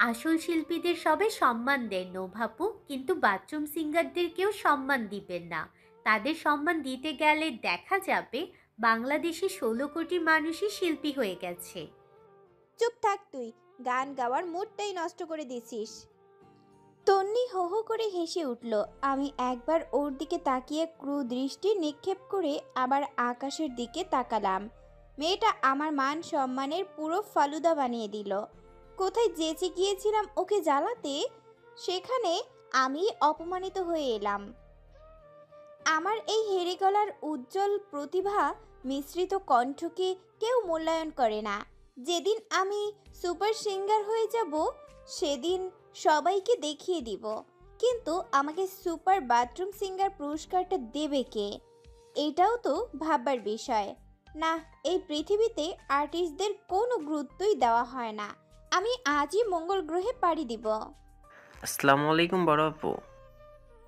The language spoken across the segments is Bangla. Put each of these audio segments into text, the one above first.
আসল শিল্পীদের সবে সম্মান দেন নভাপু, কিন্তু বাথরুম সিঙ্গারদেরকেও সম্মান দিবেন না। তাদের সম্মান দিতে গেলে দেখা যাবে বাংলাদেশে 16 কোটি মানুষই শিল্পী হয়ে গেছে। চুপ থাক তুই, গান গাওয়ার মুডটাই নষ্ট করে দিছিস। তন্নি হো হো করে হেসে উঠল। আমি একবার ওর দিকে তাকিয়ে ক্রু দৃষ্টি নিক্ষেপ করে আবার আকাশের দিকে তাকালাম। মেয়েটা আমার মান সম্মানের পুরো ফালুদা বানিয়ে দিল। কোথায় যেচে গিয়েছিলাম ওকে জ্বালাতে, সেখানে আমি অপমানিত হয়ে এলাম। আমার এই হেরে গলার উজ্জ্বল প্রতিভা মিশ্রিত কণ্ঠকে কেউ মূল্যায়ন করে না। যেদিন আমি সুপার সিঙ্গার হয়ে যাব, সেদিন সবাইকে দেখিয়ে দিব। কিন্তু আমাকে সুপার বাথরুম সিঙ্গার পুরস্কারটা দেবে কে? এটাও তো ভাববার বিষয়। না, এই পৃথিবীতে আর্টিস্টদের কোনো গুরুত্বই দেওয়া হয় না। আমি আজই মঙ্গল গ্রহে পাড়ি দিব। আসসালামু আলাইকুম বড় আপু।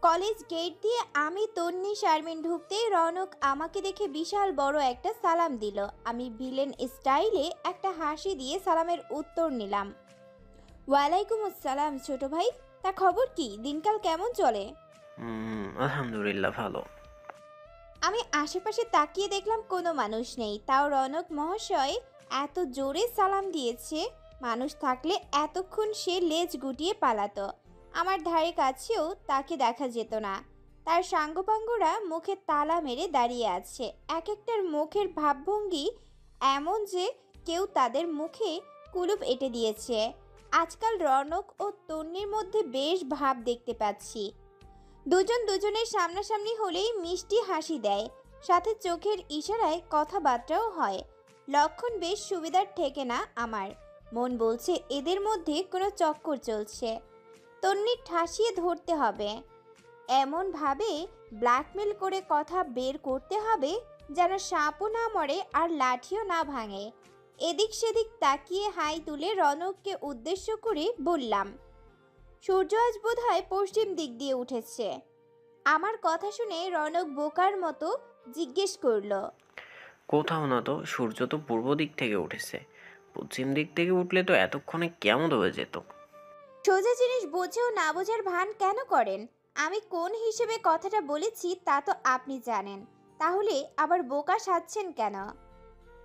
কলেজ গেট দিয়ে আমি তন্নি শারমিন ঢুকতেই রনক আমাকে দেখে বিশাল বড় একটা সালাম দিল। আমি ভিলেন স্টাইলে একটা হাসি দিয়ে সালামের উত্তর নিলাম। ওয়ালাইকুম আসসালাম ছোট ভাই। তা খবর কি, দিনকাল কেমন চলে? আলহামদুলিল্লাহ ভালো। আমি আশেপাশে তাকিয়ে দেখলাম কোনো মানুষ নেই, তাও রনক মহাশয় এত জোরে সালাম দিয়েছে। মানুষ থাকলে এতক্ষণ সে লেজ গুটিয়ে পালাতো, আমার ধারে কাছেও তাকে দেখা যেত না। তার সাঙ্গপাঙ্গরা মুখে তালা মেরে দাঁড়িয়ে আছে, এক একটার মুখের ভাবভঙ্গি এমন যে কেউ তাদের মুখে কুলুপ এঁটে দিয়েছে। আজকাল রনক ও তন্নির মধ্যে বেশ ভাব দেখতে পাচ্ছি। দুজন দুজনের সামনাসামনি হলেই মিষ্টি হাসি দেয়, সাথে চোখের ইশারায় কথাবার্তাও হয়। লক্ষণ বেশ সুবিধার ঠেকে না আমার। মন বলছে এদের মধ্যে কোনো চক্কর চলছে। তন্নি ঠাসিয়ে ধরতে হবে, এমন ভাবে ব্ল্যাকমেল করে কথা বের করতে হবে যেন সাপও না মরে আর লাঠিও না ভাঙে। এদিক সেদিক তাকিয়ে হাই তুলে রনককে উদ্দেশ্য করে বললাম, সূর্য আজ বোধহয় পশ্চিম দিক দিয়ে উঠেছে। আমার কথা শুনে রনক বোকার মতো জিজ্ঞেস করলো, কোথাও না তো, সূর্য তো পূর্ব দিক থেকে উঠেছে। পশ্চিম দিক থেকে উঠলে তো এতক্ষণে কেমন হয়ে যেত। সোজা জিনিস বোঝেও না বোঝার ভান কেন করেন? আমি কোন হিসেবে কথাটা বলেছি তা তো আপনি জানেন, তাহলে আবার বোকা সাজছেন কেন?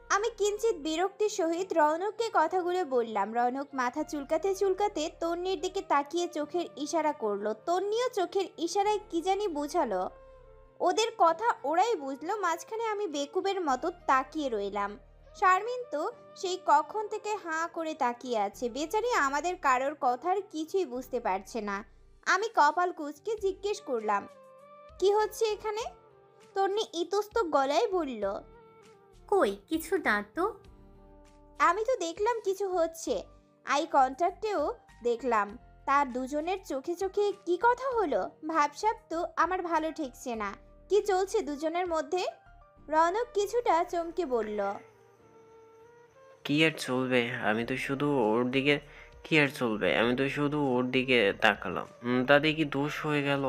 আমি কিঞ্চিত বিরক্তির সহিত রৌনককে কথাগুলো বললাম। রৌনক মাথা চুলকাতে চুলকাতে তন্নির দিকে তাকিয়ে চোখের ইশারা করলো। তন্নিও চোখের ইশারায় কি জানি বুঝালো। ওদের কথা ওরাই বুঝলো, মাঝখানে আমি বেকুবের মতো তাকিয়ে রইলাম। শারমিন তো সেই কখন থেকে হাঁ করে তাকিয়ে আছে, বেচারি আমাদের কারোর কথার কিছুই বুঝতে পারছে না। আমি কপাল কুঁচকে জিজ্ঞেস করলাম, কি হচ্ছে এখানে? তন্নি ইতস্তত গলায় বলল, কই কিছু না তো। আমি তো দেখলাম কিছু হচ্ছে, আই কন্ট্যাক্টেও দেখলাম। তার দুজনের চোখে চোখে কি কথা হলো? ভাবসাব তো আমার ভালো ঠেকছে না। কি চলছে দুজনের মধ্যে? রনক কিছুটা চমকে বলল, কি আর চলবে, আমি তো শুধু ওর দিকে কি আর চলবে, আমি তো শুধু ওর দিকে তাকালাম, তাতে কি দোষ হয়ে গেল?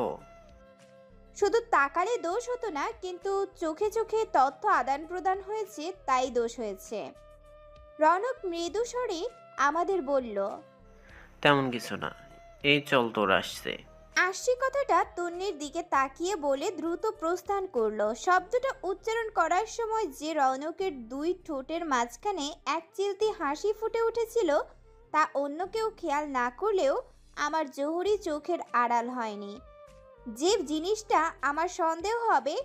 শুধু তাকালে দোষ হতো না, কিন্তু চোখে চোখে তথ্য আদান প্রদান হয়েছে তাই দোষ হয়েছে। রনক মৃদু স্বরে আমাদের বলল, তেমন কিছু না, এই চল তোর আসছে। আসছি কথাটা তন্নির দিকে তাকিয়ে বলে দ্রুত প্রস্থান করলো। শব্দটা উচ্চারণ করার সময় যে রৌনকের দুই ঠোঁটের মাঝখানে এক চিলতি হাসি ফুটে উঠেছিল, তা অন্য কেউ খেয়াল না করলেও আমার জহুরি চোখের আড়াল হয়নি। যে জিনিসটা আমার সন্দেহ হবে,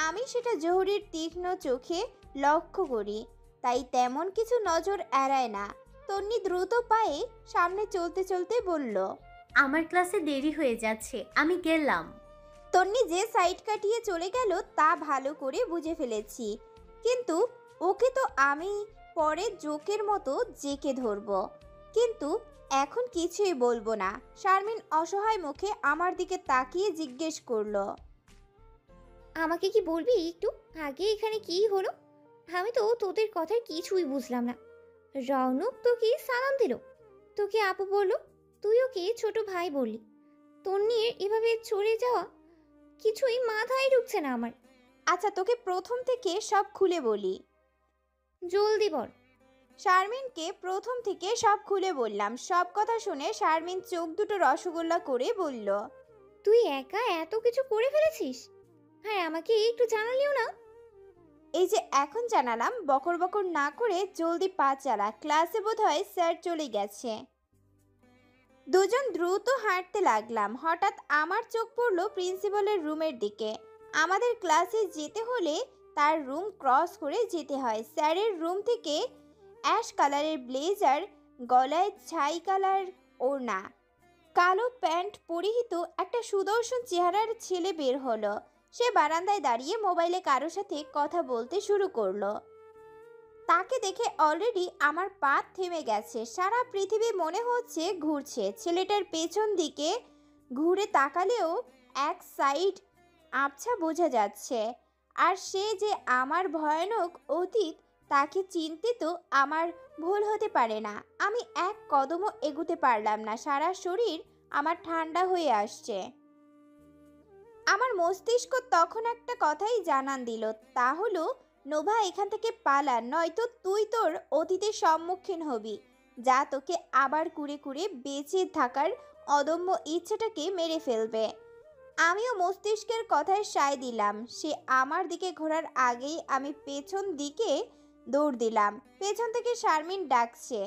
আমি সেটা জহুরির তীক্ষ্ণ চোখে লক্ষ্য করি, তাই তেমন কিছু নজর এড়ায় না। তন্নি দ্রুত পায়ে সামনে চলতে চলতে বলল, আমার ক্লাসে দেরি হয়ে যাচ্ছে, আমি গেলাম। তন্নি যে সাইড কাটিয়ে চলে গেল তা ভালো করে বুঝে ফেলেছি, কিন্তু ওকে তো আমি পরে জোকের মতো জেকে ধরব, কিন্তু এখন কিছুই বলবো না। শারমিন অসহায় মুখে আমার দিকে তাকিয়ে জিজ্ঞেস করলো, আমাকে কি বলবি একটু, আগে এখানে কি হলো? আমি তো তোদের কথার কিছুই বুঝলাম না। রৌনক তোকে সালাম দিল, তোকে আপু বললো, তুই ওকে ছোট ভাই বললি। তন্নির এভাবে চলে যাওয়া কিছুই মাথায় ঢুকছে না আমার। আচ্ছা তোকে প্রথম থেকে সব খুলে বলি। জলদি বল। শারমিনকে প্রথম থেকে সব খুলে বললাম। সব কথা শুনে শারমিন চোখ দুটো রসগোল্লা করে বলল, তুই একা এত কিছু করে ফেলেছিস? হ্যাঁ, আমাকে একটু জানালিও না। এই যে এখন জানালাম, বকর বকর না করে জলদি পা চালা, ক্লাসে বোধহয় স্যার চলে গেছে। দুজন দ্রুত হাঁটতে লাগলাম। হঠাৎ আমার চোখ পড়ল প্রিন্সিপালের রুমের দিকে। আমাদের ক্লাসে যেতে হলে তার রুম ক্রস করে যেতে হয়। স্যারের রুম থেকে অ্যাশ কালারের ব্লেজার, গলায় ছাই কালার ওড়না, কালো প্যান্ট পরিহিত একটা সুদর্শন চেহারার ছেলে বের হলো। সে বারান্দায় দাঁড়িয়ে মোবাইলে কারোর সাথে কথা বলতে শুরু করলো। তাকে দেখে অলরেডি আমার পা থেমে গেছে। সারা পৃথিবী মনে হচ্ছে ঘুরছে। ছেলেটার পেছন দিকে ঘুরে তাকালেও এক সাইড আবছা বোঝা যাচ্ছে। আর সে যে আমার ভয়ানক অতীত, তাকে চিনতে তো আমার ভুল হতে পারে না। আমি এক কদমও এগুতে পারলাম না। সারা শরীর আমার ঠান্ডা হয়ে আসছে। আমার মস্তিষ্ক তখন একটা কথাই জানান দিল, তা হলো নোভা, এখান থেকে পালা, নয়তো তুই তোর অতীতের সম্মুখীন হবি, যা তোকে আবার কুড়ে কুড়ে বেঁচে থাকার অদম্য ইচ্ছেটাকে মেরে ফেলবে। আমিও মস্তিষ্কের কথায় সায় দিলাম। সে আমার দিকে ঘোরার আগেই আমি পেছন দিকে দৌড় দিলাম। পেছন থেকে শারমিন ডাকছে,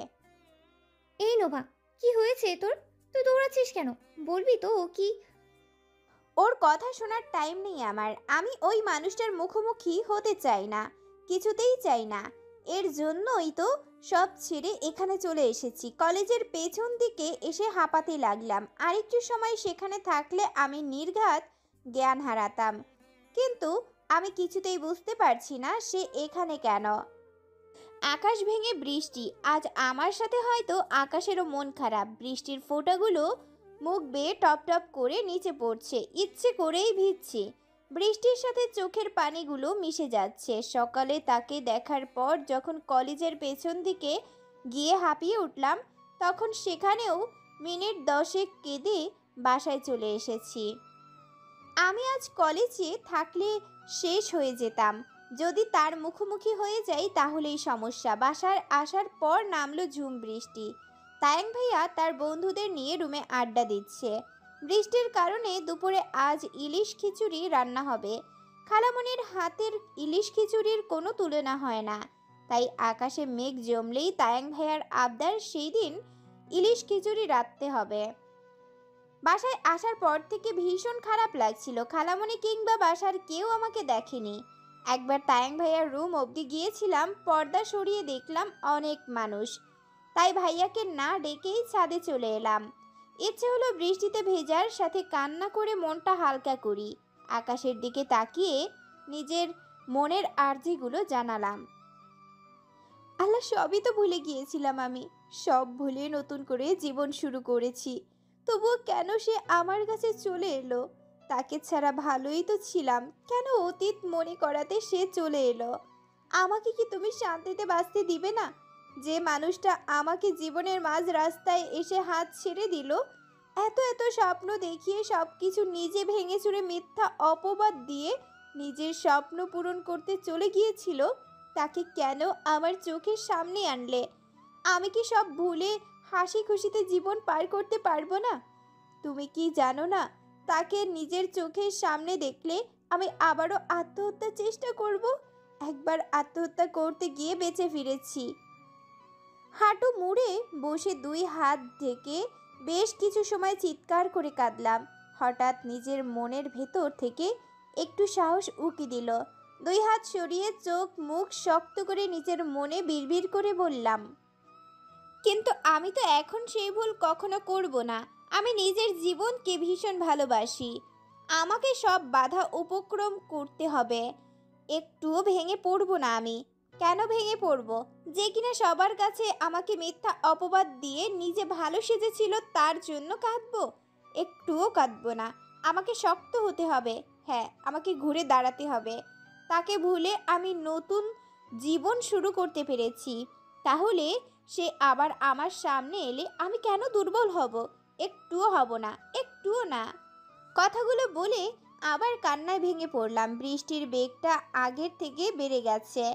এই নোভা, কি হয়েছে তোর? তুই দৌড়াচ্ছিস কেন? বলবি তো কি? ওর কথা শোনার টাইম নেই আমার। আমি ওই মানুষটার মুখোমুখি হতে চাই না, কিছুতেই চাই না। এর জন্যই তো সব ছেড়ে এখানে চলে এসেছি। কলেজের পেছন দিকে এসে হাঁপাতে লাগলাম। আরেকটু সময় সেখানে থাকলে আমি নির্ঘাত জ্ঞান হারাতাম। কিন্তু আমি কিছুতেই বুঝতে পারছি না সে এখানে কেন। আকাশ ভেঙে বৃষ্টি। আজ আমার সাথে হয়তো আকাশেরও মন খারাপ। বৃষ্টির ফোঁটাগুলো মুখ বেয়ে টপ টপ করে নিচে পড়ছে। ইচ্ছে করেই ভিজছি। বৃষ্টির সাথে চোখের পানিগুলো মিশে যাচ্ছে। সকালে তাকে দেখার পর যখন কলেজের পেছন দিকে গিয়ে হাঁপিয়ে উঠলাম, তখন সেখানেও মিনিট 10 কেঁদে বাসায় চলে এসেছি। আমি আজ কলেজে থাকলে শেষ হয়ে যেতাম। যদি তার মুখোমুখি হয়ে যাই তাহলেই সমস্যা। বাসার আসার পর নামলো ঝুম বৃষ্টি। তায়াং ভাইয়া তার বন্ধুদের নিয়ে রুমে আড্ডা দিচ্ছে। বৃষ্টির কারণে দুপুরে আজ ইলিশ খিচুড়ি রান্না হবে। খালামণির হাতের ইলিশ খিচুড়ির কোনো তুলনা হয় না। তাই আকাশে মেঘ জমলেই তায়াং ভাইয়ার আবদার সেই দিন ইলিশ খিচুড়ি রাঁধতে হবে। বাসায় আসার পর থেকে ভীষণ খারাপ লাগছিল। খালামণি কিংবা বাসার কেউ আমাকে দেখেনি। একবার তায়াং ভাইয়ার রুম অবধি গিয়েছিলাম, পর্দা সরিয়ে দেখলাম অনেক মানুষ। তাই ভাইয়াকে না ডেকেই ছাদে চলে এলাম। ইচ্ছে হলো বৃষ্টিতে ভেজার সাথে কান্না করে মনটা হালকা করি। আকাশের দিকে তাকিয়ে নিজের মনের আর্জিগুলো জানালাম। আল্লাহ, সবই তো ভুলে গিয়েছিলাম আমি। সব ভুলে নতুন করে জীবন শুরু করেছি। তবুও কেন সে আমার কাছে চলে এলো? তাকে ছাড়া ভালোই তো ছিলাম, কেন অতীত মনে করাতে সে চলে এলো? আমাকে কি তুমি শান্তিতে বাঁচতে দিবে না? যে মানুষটা আমাকে জীবনের মাঝ রাস্তায় এসে হাত ছেড়ে দিল, এত এত স্বপ্ন দেখিয়ে সব কিছু নিজে ভেঙে চুরে মিথ্যা অপবাদ দিয়ে নিজের স্বপ্ন পূরণ করতে চলে গিয়েছিল, তাকে কেন আমার চোখের সামনে আনলে? আমি কি সব ভুলে হাসি খুশিতে জীবন পার করতে পারবো না? তুমি কি জানো না, তাকে নিজের চোখের সামনে দেখলে আমি আবারও আত্মহত্যার চেষ্টা করব। একবার আত্মহত্যা করতে গিয়ে বেঁচে ফিরেছি। হাঁটু মুড়ে বসে দুই হাত ঢেকে বেশ কিছু সময় চিৎকার করে কাঁদলাম। হঠাৎ নিজের মনের ভেতর থেকে একটু সাহস উকি দিল। দুই হাত সরিয়ে চোখ মুখ শক্ত করে নিজের মনে বিড়বিড় করে বললাম, কিন্তু আমি তো এখন সেই ভুল কখনো করব না। আমি নিজের জীবনকে ভীষণ ভালোবাসি। আমাকে সব বাধা উপক্রম করতে হবে। একটুও ভেঙে পড়ব না আমি। কেন ভেঙে পড়ব? যে কিনা সবার কাছে আমাকে মিথ্যা অপবাদ দিয়ে নিজে ভালো সেজেছিল, তার জন্য কাঁদবো? একটুও কাঁদবো না। আমাকে শক্ত হতে হবে। হ্যাঁ, আমাকে ঘুরে দাঁড়াতে হবে। তাকে ভুলে আমি নতুন জীবন শুরু করতে পেরেছি। তাহলে সে আবার আমার সামনে এলে আমি কেন দুর্বল হব? একটুও হব না, একটুও না। কথাগুলো বলে আবার কান্নায় ভেঙে পড়লাম। বৃষ্টির বেগটা আগের থেকে বেড়ে গেছে।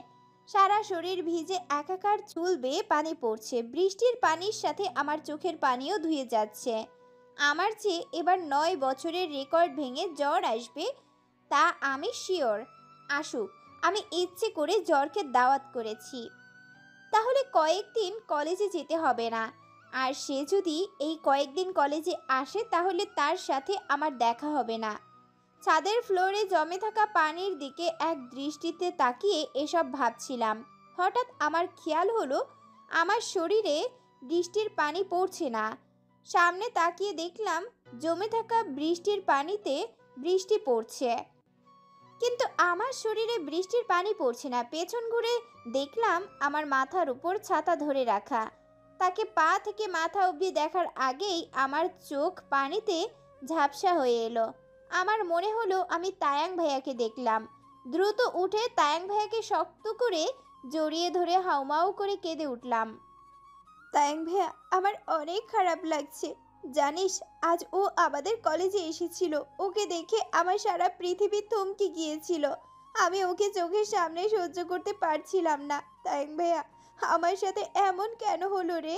সারা শরীর ভিজে একাকার, চুল বেয়ে পানি পড়ছে। বৃষ্টির পানির সাথে আমার চোখের পানিও ধুয়ে যাচ্ছে। আমার চেয়ে এবার 9 বছরের রেকর্ড ভেঙে জ্বর আসবে, তা আমি শিওর। আসুক, আমি ইচ্ছে করে জ্বরকে দাওয়াত করেছি। তাহলে কয়েকদিন কলেজে যেতে হবে না। আর সে যদি এই কয়েকদিন কলেজে আসে তাহলে তার সাথে আমার দেখা হবে না। ছাদের ফ্লোরে জমে থাকা পানির দিকে এক দৃষ্টিতে তাকিয়ে এসব ভাবছিলাম। হঠাৎ আমার খেয়াল হলো আমার শরীরে বৃষ্টির পানি পড়ছে না। সামনে তাকিয়ে দেখলাম জমে থাকা বৃষ্টির পানিতে বৃষ্টি পড়ছে, কিন্তু আমার শরীরে বৃষ্টির পানি পড়ছে না। পেছন ঘুরে দেখলাম আমার মাথার উপর ছাতা ধরে রাখা। তাকে পা থেকে মাথা অবধি দেখার আগেই আমার চোখ পানিতে ঝাপসা হয়ে এলো। আমার মনে হলো আমি তায়াং ভাইয়াকে দেখলাম। দ্রুত উঠে তায়াং ভাইয়াকে শক্ত করে জড়িয়ে ধরে হাউমাউ করে কেঁদে উঠলাম। তায়াং ভাইয়া, আমার অনেক খারাপ লাগছে। জানিস, আজ ও আমাদের কলেজে এসেছিল। ওকে দেখে আমার সারা পৃথিবী থমকে গিয়েছিল। আমি ওকে চোখের সামনে সহ্য করতে পারছিলাম না। তায়াং ভাইয়া, আমার সাথে এমন কেন হলো রে?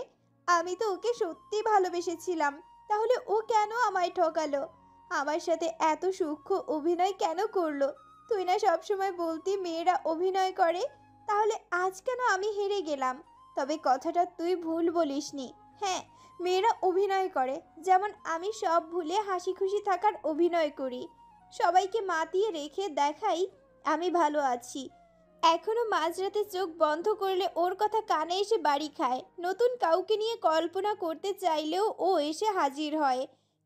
আমি তো ওকে সত্যি ভালোবেসেছিলাম। তাহলে ও কেন আমায় ঠকালো? আমার সাথে এত সূক্ষ্ম অভিনয় কেন করলো? তুই না সবসময় বলতি মেয়েরা অভিনয় করে, তাহলে আজ কেন আমি হেরে গেলাম? তবে কথাটা তুই ভুল বলিসনি। হ্যাঁ, মেয়েরা অভিনয় করে, যেমন আমি সব ভুলে হাসি খুশি থাকার অভিনয় করি। সবাইকে মাতিয়ে রেখে দেখাই আমি ভালো আছি। এখনো মাঝরাতে চোখ বন্ধ করলে ওর কথা কানে এসে বাড়ি খায়। নতুন কাউকে নিয়ে কল্পনা করতে চাইলেও ও এসে হাজির হয়।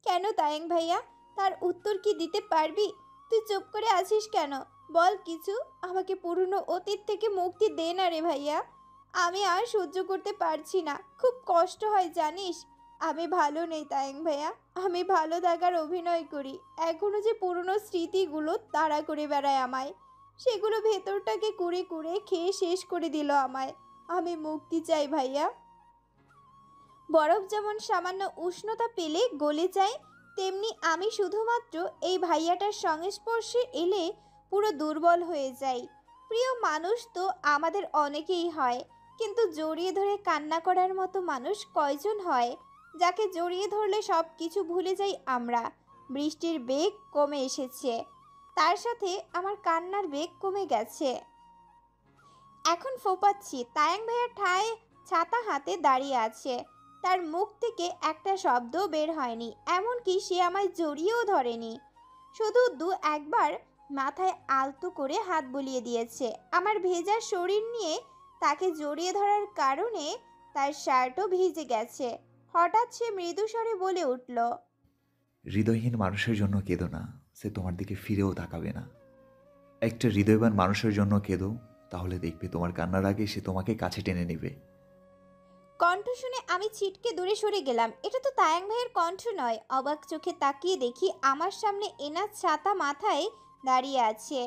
কেন তায়াং ভাইয়া? তার উত্তর কি দিতে পারবি? তুই চুপ করে আছিস কেন? বল কিছু। আমাকে পুরনো অতীত থেকে মুক্তি দে না রে ভাইয়া। আমি আর সহ্য করতে পারছি না। খুব কষ্ট হয় জানিস। আমি ভালো নেই তায়াং ভাইয়া। আমি ভালো থাকার অভিনয় করি। এখনো যে পুরনো স্মৃতিগুলো তাড়া করে বেড়ায় আমায়। সেগুলো ভেতরটাকে কুড়ে কুড়ে খেয়ে শেষ করে দিল আমায়। আমি মুক্তি চাই ভাইয়া। বরফ যেমন সামান্য উষ্ণতা পেলে গলে যায়, তেমনি আমি শুধুমাত্র এই ভাইয়াটার সংস্পর্শে এলে পুরো দুর্বল হয়ে যাই। প্রিয় মানুষ তো আমাদের অনেকেই হয়, কিন্তু জড়িয়ে ধরে কান্না করার মতো মানুষ কয়জন হয়? যাকে জড়িয়ে ধরলে সব কিছু ভুলে যাই আমরা। বৃষ্টির বেগ কমে এসেছে, তার সাথে আমার কান্নার বেগ কমে গেছে। এখন ফোপাচ্ছি। তায়াং ভাইয়া ঠায় ছাতা হাতে দাঁড়িয়ে আছে। তার মুখ থেকে একটা শব্দ বের হয়নি, এমনকি সে আমায় জড়িয়েও ধরেনি। শুধু একবার মাথায় আলতো করে হাত বুলিয়ে দিয়েছে। আমার ভেজা শরীর নিয়ে তাকে জড়িয়ে ধরার কারণে তার শার্টও ভিজে গেছে। হঠাৎ সে মৃদু স্বরে বলে উঠল, হৃদয়হীন মানুষের জন্য কেঁদো না, সে তোমার দিকে ফিরেও তাকাবে না। একটা হৃদয়বান মানুষের জন্য কেঁদো, তাহলে দেখবে তোমার কান্নার আগে সে তোমাকে কাছে টেনে নেবে। কণ্ঠ শুনে আমি ছিটকে দূরে সরে গেলাম। এটা তো তায়াং ভাইয়ের কণ্ঠ নয়। অবাক চোখে তাকিয়ে দেখি আমার সামনে এনাজ ছাতা মাথায় দাঁড়িয়ে আছে।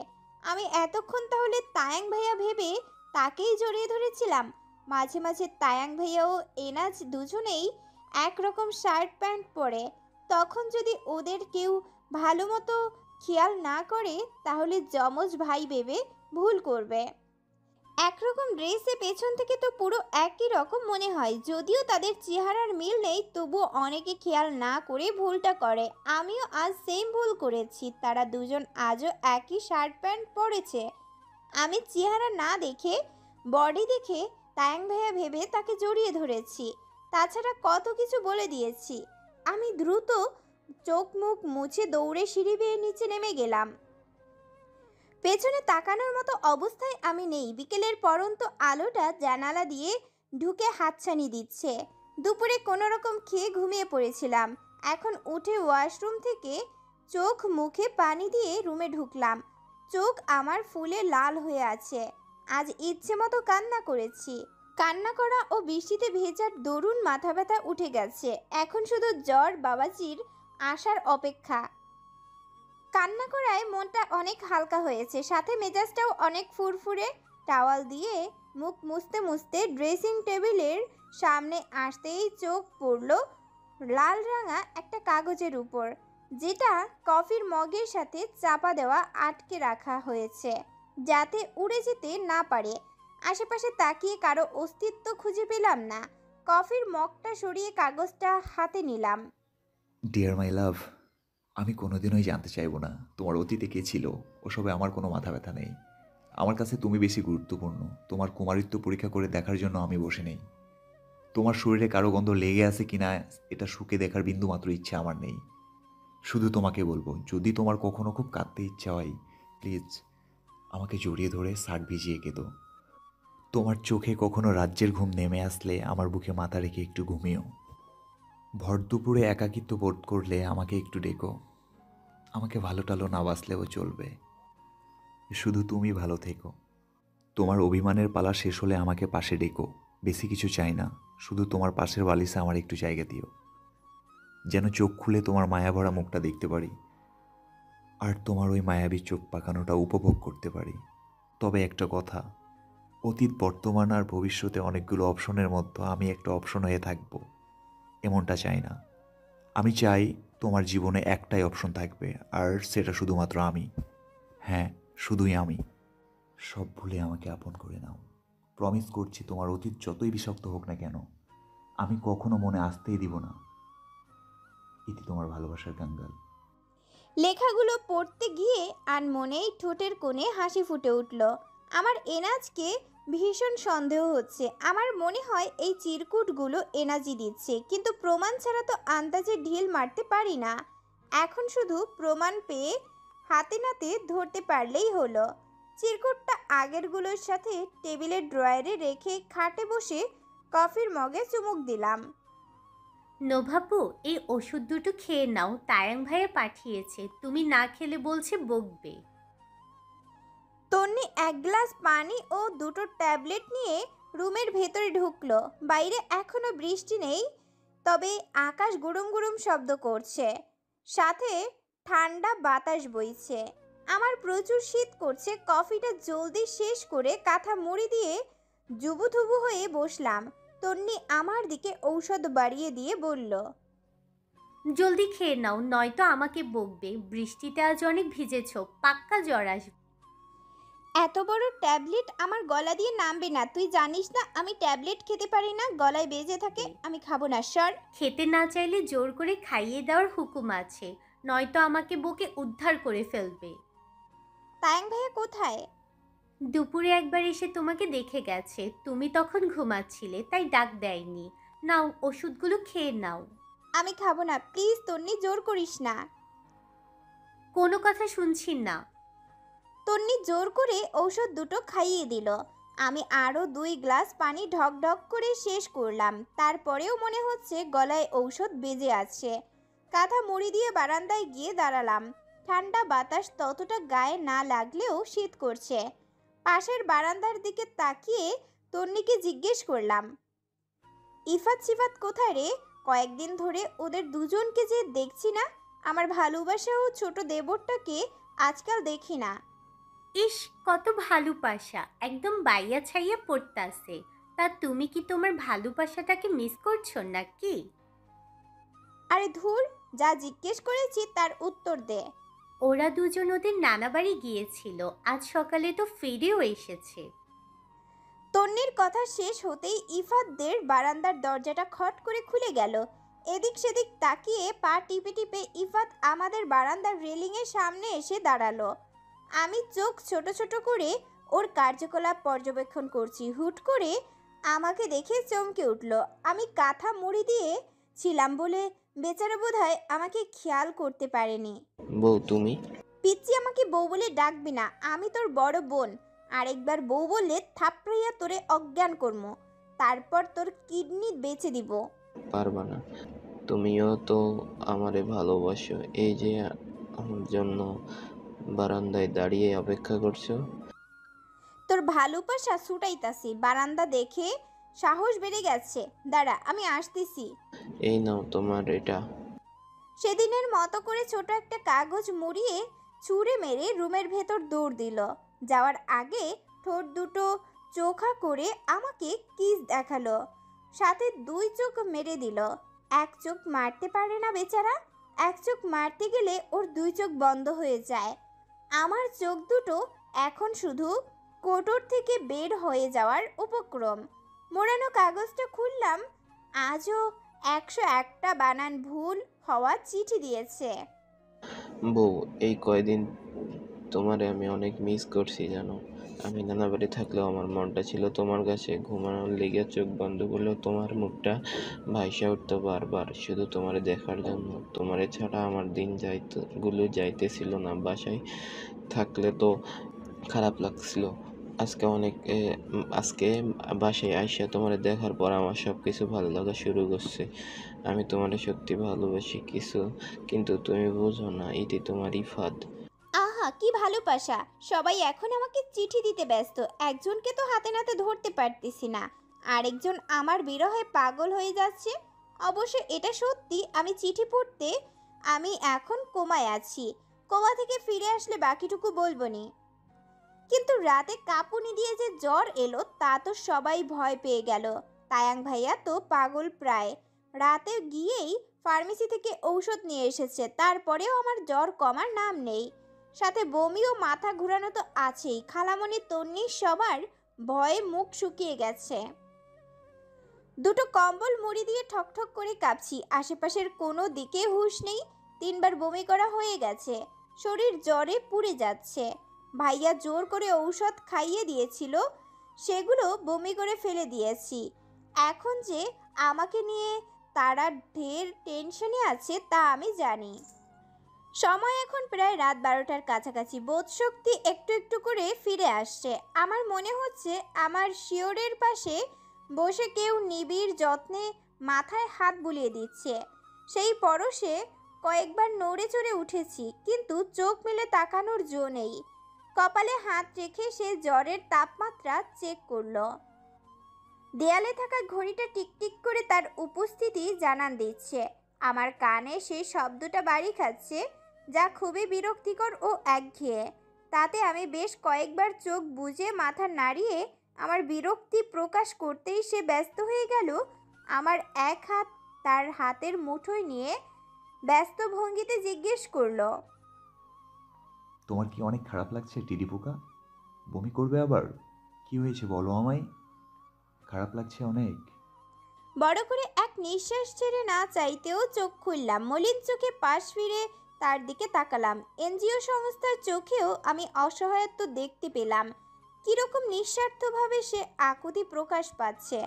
আমি এতক্ষণ তাহলে তায়াং ভাইয়া ভেবে তাকেই জড়িয়ে ধরেছিলাম। মাঝে মাঝে তায়াং ভাইয়া ও এনাজ দুজনেই একরকম শার্ট প্যান্ট পরে। তখন যদি ওদের কেউ ভালো মতো খেয়াল না করে তাহলে যমজ ভাই ভেবে ভুল করবে। একরকম ড্রেসে পেছন থেকে তো পুরো একই রকম মনে হয়। যদিও তাদের চেহারার মিল নেই, তবুও অনেকে খেয়াল না করে ভুলটা করে। আমিও আজ সেম ভুল করেছি। তারা দুজন আজও একই শার্ট প্যান্ট পরেছে। আমি চেহারা না দেখে, বডি দেখে তায়াং ভাইয়া ভেবে তাকে জড়িয়ে ধরেছি। তাছাড়া কত কিছু বলে দিয়েছি। আমি দ্রুত চোখ মুখ মুছে দৌড়ে সিঁড়ি বেয়ে নিচে নেমে গেলাম। পেছনে তাকানোর মতো অবস্থায় আমি নেই। বিকেলের পরন্ত আলোটা জানালা দিয়ে ঢুকে হাতছানি দিচ্ছে। দুপুরে কোনো রকম খেয়ে ঘুমিয়ে পড়েছিলাম। এখন উঠে ওয়াশরুম থেকে চোখ মুখে পানি দিয়ে রুমে ঢুকলাম। চোখ আমার ফুলে লাল হয়ে আছে। আজ ইচ্ছে মতো কান্না করেছি। কান্না করা ও বৃষ্টিতে ভেজার দরুন মাথা ব্যথা উঠে গেছে। এখন শুধু জ্বর বাবাজির আসার অপেক্ষা। কান্না করায় মনটা অনেক হালকা হয়েছে, সাথে মেজাজটাও অনেক ফুরফুরে। টাওয়াল দিয়ে মুখ মুছতে মুছতে ড্রেসিং টেবিলের সামনে আসতেই চোখ পড়ল লাল রাঙা একটা কাগজের উপর, যেটা কফির মগের সাথে চাপা দেওয়া আটকে রাখা হয়েছে যাতে উড়ে যেতে না পারে। আশেপাশে তাকিয়ে কারো অস্তিত্ব খুঁজে পেলাম না। কফির মগটা সরিয়ে কাগজটা হাতে নিলাম। ডিয়ার মাই লাভ, আমি কোনোদিনই জানতে চাইবো না তোমার অতীতে কে ছিল। ওসবে আমার কোনো মাথা ব্যথা নেই। আমার কাছে তুমি বেশি গুরুত্বপূর্ণ। তোমার কুমারিত্ব পরীক্ষা করে দেখার জন্য আমি বসে নেই। তোমার শরীরে কারো গন্ধ লেগে আছে কিনা এটা শুকে দেখার বিন্দুমাত্র ইচ্ছা আমার নেই। শুধু তোমাকে বলবো, যদি তোমার কখনো খুব কাঁদতে ইচ্ছা হয়, প্লিজ আমাকে জড়িয়ে ধরে শার্ট ভিজিয়ে কেঁদো। তোমার চোখে কখনো রাজ্যের ঘুম নেমে আসলে আমার বুকে মাথা রেখে একটু ঘুমিও। ভর দুপুরে একাকিত্ব বোধ করলে আমাকে একটু ডেকো। আমাকে ভালো টালো না বাসলেও চলবে, শুধু তুমি ভালো থেকো। তোমার অভিমানের পালা শেষ হলে আমাকে পাশে ডেকো। বেশি কিছু চাই না, শুধু তোমার পাশের বালিশে আমার একটু জায়গা দিও, যেন চোখ খুলে তোমার মায়াভরা মুখটা দেখতে পারি আর তোমার ওই মায়াবী চোখ পাকানোটা উপভোগ করতে পারি। তবে একটা কথা, অতীত, বর্তমান আর ভবিষ্যতে অনেকগুলো অপশনের মধ্যে আমি একটা অপশন হয়ে থাকবো এমনটা চাই না। আমি চাই তোমার জীবনে একটাই অপশন থাকবে, আর সেটা শুধুমাত্র আমি। হ্যাঁ, শুধুই আমি। সব ভুলে আমাকে আপন করে নাও। প্রমিস করছি, তোমার অতীত যতই বিষাক্ত হোক না কেন, আমি কখনো মনে আসতেই দিব না। ইতি তোমার ভালোবাসার কাঙ্গাল। লেখাগুলো পড়তে গিয়ে আনমনেই ঠোঁটের কোণে হাসি ফুটে উঠল। আমার এনাজকে ভীষণ সন্দেহ হচ্ছে। আমার মনে হয় এই চিরকুটগুলো এনাজি দিচ্ছে, কিন্তু প্রমাণ ছাড়া তো আন্দাজে ঢিল মারতে পারি না। এখন শুধু প্রমাণ পেয়ে হাতে নাতে ধরতে পারলেই হলো। চিরকুটটা আগেরগুলোর সাথে টেবিলের ড্রয়ারে রেখে খাটে বসে কফির মগে চুমুক দিলাম। নোভাপু, এই ওষুধ দুটো খেয়ে নাও, তায়াং ভাইয়া পাঠিয়েছে, তুমি না খেলে বলছে বকবে। তন্নি এক গ্লাস পানি ও দুটো ট্যাবলেট নিয়ে রুমের ভেতরে ঢুকলো। বাইরে এখনো বৃষ্টি নেই, তবে আকাশ গুড়ুম গুড়ুম শব্দ করছে, সাথে ঠান্ডা বাতাস বইছে। আমার প্রচুর শীত করছে। কফিটা জলদি শেষ করে কাঁথা মুড়ি দিয়ে জুবুথুবু হয়ে বসলাম। তন্নি আমার দিকে ঔষধ বাড়িয়ে দিয়ে বলল, জলদি খেয়ে নাও, নয়তো আমাকে বকবে। বৃষ্টিতে আজ অনেক ভিজেছো, পাক্কা জ্বর আসবে। এত বড় ট্যাবলেট আমার গলা দিয়ে নামবে না। তুই জানিস না আমি ট্যাবলেট খেতে পারি না, গলায় বেজে থাকে। আমি খাবো না, সর। খেতে না চাইলে জোর করে খাইয়ে দেওয়ার হুকুম আছে, নয়তো আমাকে বকে উদ্ধার করে ফেলবে। তায়াং ভাইয়া কোথায়? দুপুরে একবার এসে তোমাকে দেখে গেছে, তুমি তখন ঘুমাচ্ছিলে, তাই ডাক দেয়নি। নাও, ওষুধগুলো খেয়ে নাও। আমি খাবো না, প্লিজ তন্নি, জোর করিস না। কোনো কথা শুনছি না। তন্নি জোর করে ঔষধ দুটো খাইয়ে দিল। আমি আরও 2 গ্লাস পানি ঢক ঢক করে শেষ করলাম। তারপরেও মনে হচ্ছে গলায় ঔষধ বেজে আছে। কাঁথা মুড়ি দিয়ে বারান্দায় গিয়ে দাঁড়ালাম। ঠান্ডা বাতাস ততটা গায়ে না লাগলেও শীত করছে। পাশের বারান্দার দিকে তাকিয়ে তন্নিকে জিজ্ঞেস করলাম, ইফাত সিফাত কোথায় রে? কয়েকদিন ধরে ওদের দুজনকে যে দেখছি না। আমার ভালোবাসা ও ছোট দেবরটাকে আজকাল দেখি না। ইস, কত ভালোবাসা, একদম বাইয়া ছাইয়া পড়তাছে। তা তুমি কি তোমার ভালোবাসাটাকে মিস করছো নাকি? আরে ধুর, যা জিজ্ঞেস করেছি তার উত্তর দে। ওরা দুজন ওদের নানা বাড়ি গিয়েছিল, আজ সকালে তো ফিরেও এসেছে। তন্নির কথা শেষ হতেই ইফাতদের বারান্দার দরজাটা খট করে খুলে গেল। এদিক সেদিক তাকিয়ে পা টিপে টিপে ইফাত আমাদের বারান্দার রেলিংয়ের সামনে এসে দাঁড়ালো। আমি চোখ ছোট ছোট করে ওর কার্যকলাপ পর্যবেক্ষণ করছি। হুট করে আমাকে দেখে চমকে উঠল। আমি কাঁথা মুড়ি দিয়ে ছিলাম বলে বেচারা বোধহয় আমাকে খেয়াল করতে পারেনি। বউ তুমি? পিচ্চি, আমাকে বউ বলে ডাকবি না, আমি তোর বড় বোন। আরেকবার বউ বললে থাপড়াইয়া তোরে অজ্ঞান করবো, তারপর তোর কিডনি বেচে দিব। পারবা না, তুমিও তো আমারে ভালোবাসো। এই যে আমার জন্য বারান্দায় দাঁড়িয়ে অপেক্ষা করছো। তোর ভালোবাসা ছুটাইতাছি, বারান্দা দেখে সাহস বেড়ে গেছে। দাঁড়া, আমি আসতেছি। এই নাও তোমার এটা। সেদিনের মতো করে ছোট একটা কাগজ মুড়িয়ে ছুঁড়ে মেরে রুমের ভেতর দৌড় দিল। যাওয়ার আগে ঠোঁট দুটো চোখা করে আমাকে কিস দেখালো, সাথে 2 চোখ মেরে দিল। এক চোখ মারতে পারে না বেচারা, এক চোখ মারতে গেলে ওর 2 চোখ বন্ধ হয়ে যায়। আমার চোখ দুটো এখন শুধু কোটর থেকে বের হয়ে যাওয়ার উপক্রম। মোড়ানো কাগজটা খুললাম, আজও 101টা বানান ভুল হওয়া চিঠি দিয়েছে। বউ, এই কয়দিন তোমারে আমি অনেক মিস করছি জানো। আমি নানা বাড়ি থাকলেও আমার মনটা ছিল তোমার কাছে। ঘুমানোর লেগে চোখ বন্ধ করলেও তোমার মুখটা ভাইসা উঠতো বারবার, শুধু তোমারে দেখার জন্য। তোমারে ছাড়া আমার দিন যাইতেছিল না। বাসায় থাকলে তো খারাপ লাগছিল। আজকে বাসায় আইসা তোমারে দেখার পর আমার সব কিছু ভালো লাগা শুরু করছে। আমি তোমারে সত্যি ভালোবাসি কিন্তু তুমি বোঝো না, এটি তোমারই ফাঁদ। আহা কি ভালোবাসা! সবাই এখন আমাকে চিঠি দিতে ব্যস্ত। একজনকে তো হাতে নাতে ধরতে পারতেছি না, আরেকজন আমার বিরহে পাগল হয়ে যাচ্ছে। অবশ্য এটা সত্যি, আমি চিঠি পড়তে আমি এখন কোমায় আছি। কোমা থেকে ফিরে আসলে বাকিটুকু বলবো নি। কিন্তু রাতে কাঁপুনি দিয়ে যে জ্বর এলো তা তো সবাই ভয় পেয়ে গেল। তায়াং ভাইয়া তো পাগল প্রায়। রাতে গিয়েই ফার্মেসি থেকে ঔষধ নিয়ে এসেছে, তারপরেও আমার জ্বর কমার নাম নেই। সাথে বমি ও মাথা ঘোরানো তো আছেই। খালামণি তন্নি সবার ভয়ে মুখ শুকিয়ে গেছে। দুটো কম্বল মুড়ি দিয়ে ঠকঠক করে কাঁপছি। আশেপাশের কোনো দিকে হুঁশ নেই। 3বার বমি করা হয়ে গেছে। শরীর জ্বরে পুড়ে যাচ্ছে। ভাইয়া জোর করে ঔষধ খাইয়ে দিয়েছিল, সেগুলো বমি করে ফেলে দিয়েছি। এখন যে আমাকে নিয়ে তারা ঢের টেনশনে আছে তা আমি জানি। সময় এখন প্রায় রাত 12টার কাছাকাছি। বোধশক্তি একটু একটু করে ফিরে আসছে। আমার মনে হচ্ছে আমার শিওরের পাশে বসে কেউ নিবিড় যত্নে মাথায় হাত বুলিয়ে দিচ্ছে। সেই পরশে কয়েকবার নড়ে চড়ে উঠেছি, কিন্তু চোখ মেলে তাকানোর জো নেই। কপালে হাত রেখে সে জ্বরের তাপমাত্রা চেক করলো। দেয়ালে থাকা ঘড়িটা টিকটিক করে তার উপস্থিতি জানান দিচ্ছে। আমার কানে সেই শব্দটা বাড়ি খাচ্ছে, যা খুবই বিরক্তিকর ও একঘেয়ে। তাতে আমি বেশ কয়েকবার চোখ বুজে মাথা নাড়িয়ে আমার বিরক্তি প্রকাশ করতেই সে ব্যস্ত হয়ে গেল। আমার এক হাত তার হাতের মুঠোয় নিয়ে ব্যস্ত ভঙ্গিতে জিজ্ঞেস করলো, তোমার কি অনেক খারাপ লাগছে টিডি পোকা? বমি করবে আবার? কি হয়েছে বলো আমায়। খারাপ লাগছে অনেক? বড় করে এক নিঃশ্বাস ছেড়ে না চাইতেও চোখ খুললাম। মলিন চোখে পাশ ফিরে তার দিকে তাকালাম। এনজিও সংস্থার চোখেও আমি অসহায়ত্ব দেখতে পেলাম। কিরকম নিঃস্বার্থভাবে সে আকুতি প্রকাশ পাচ্ছে,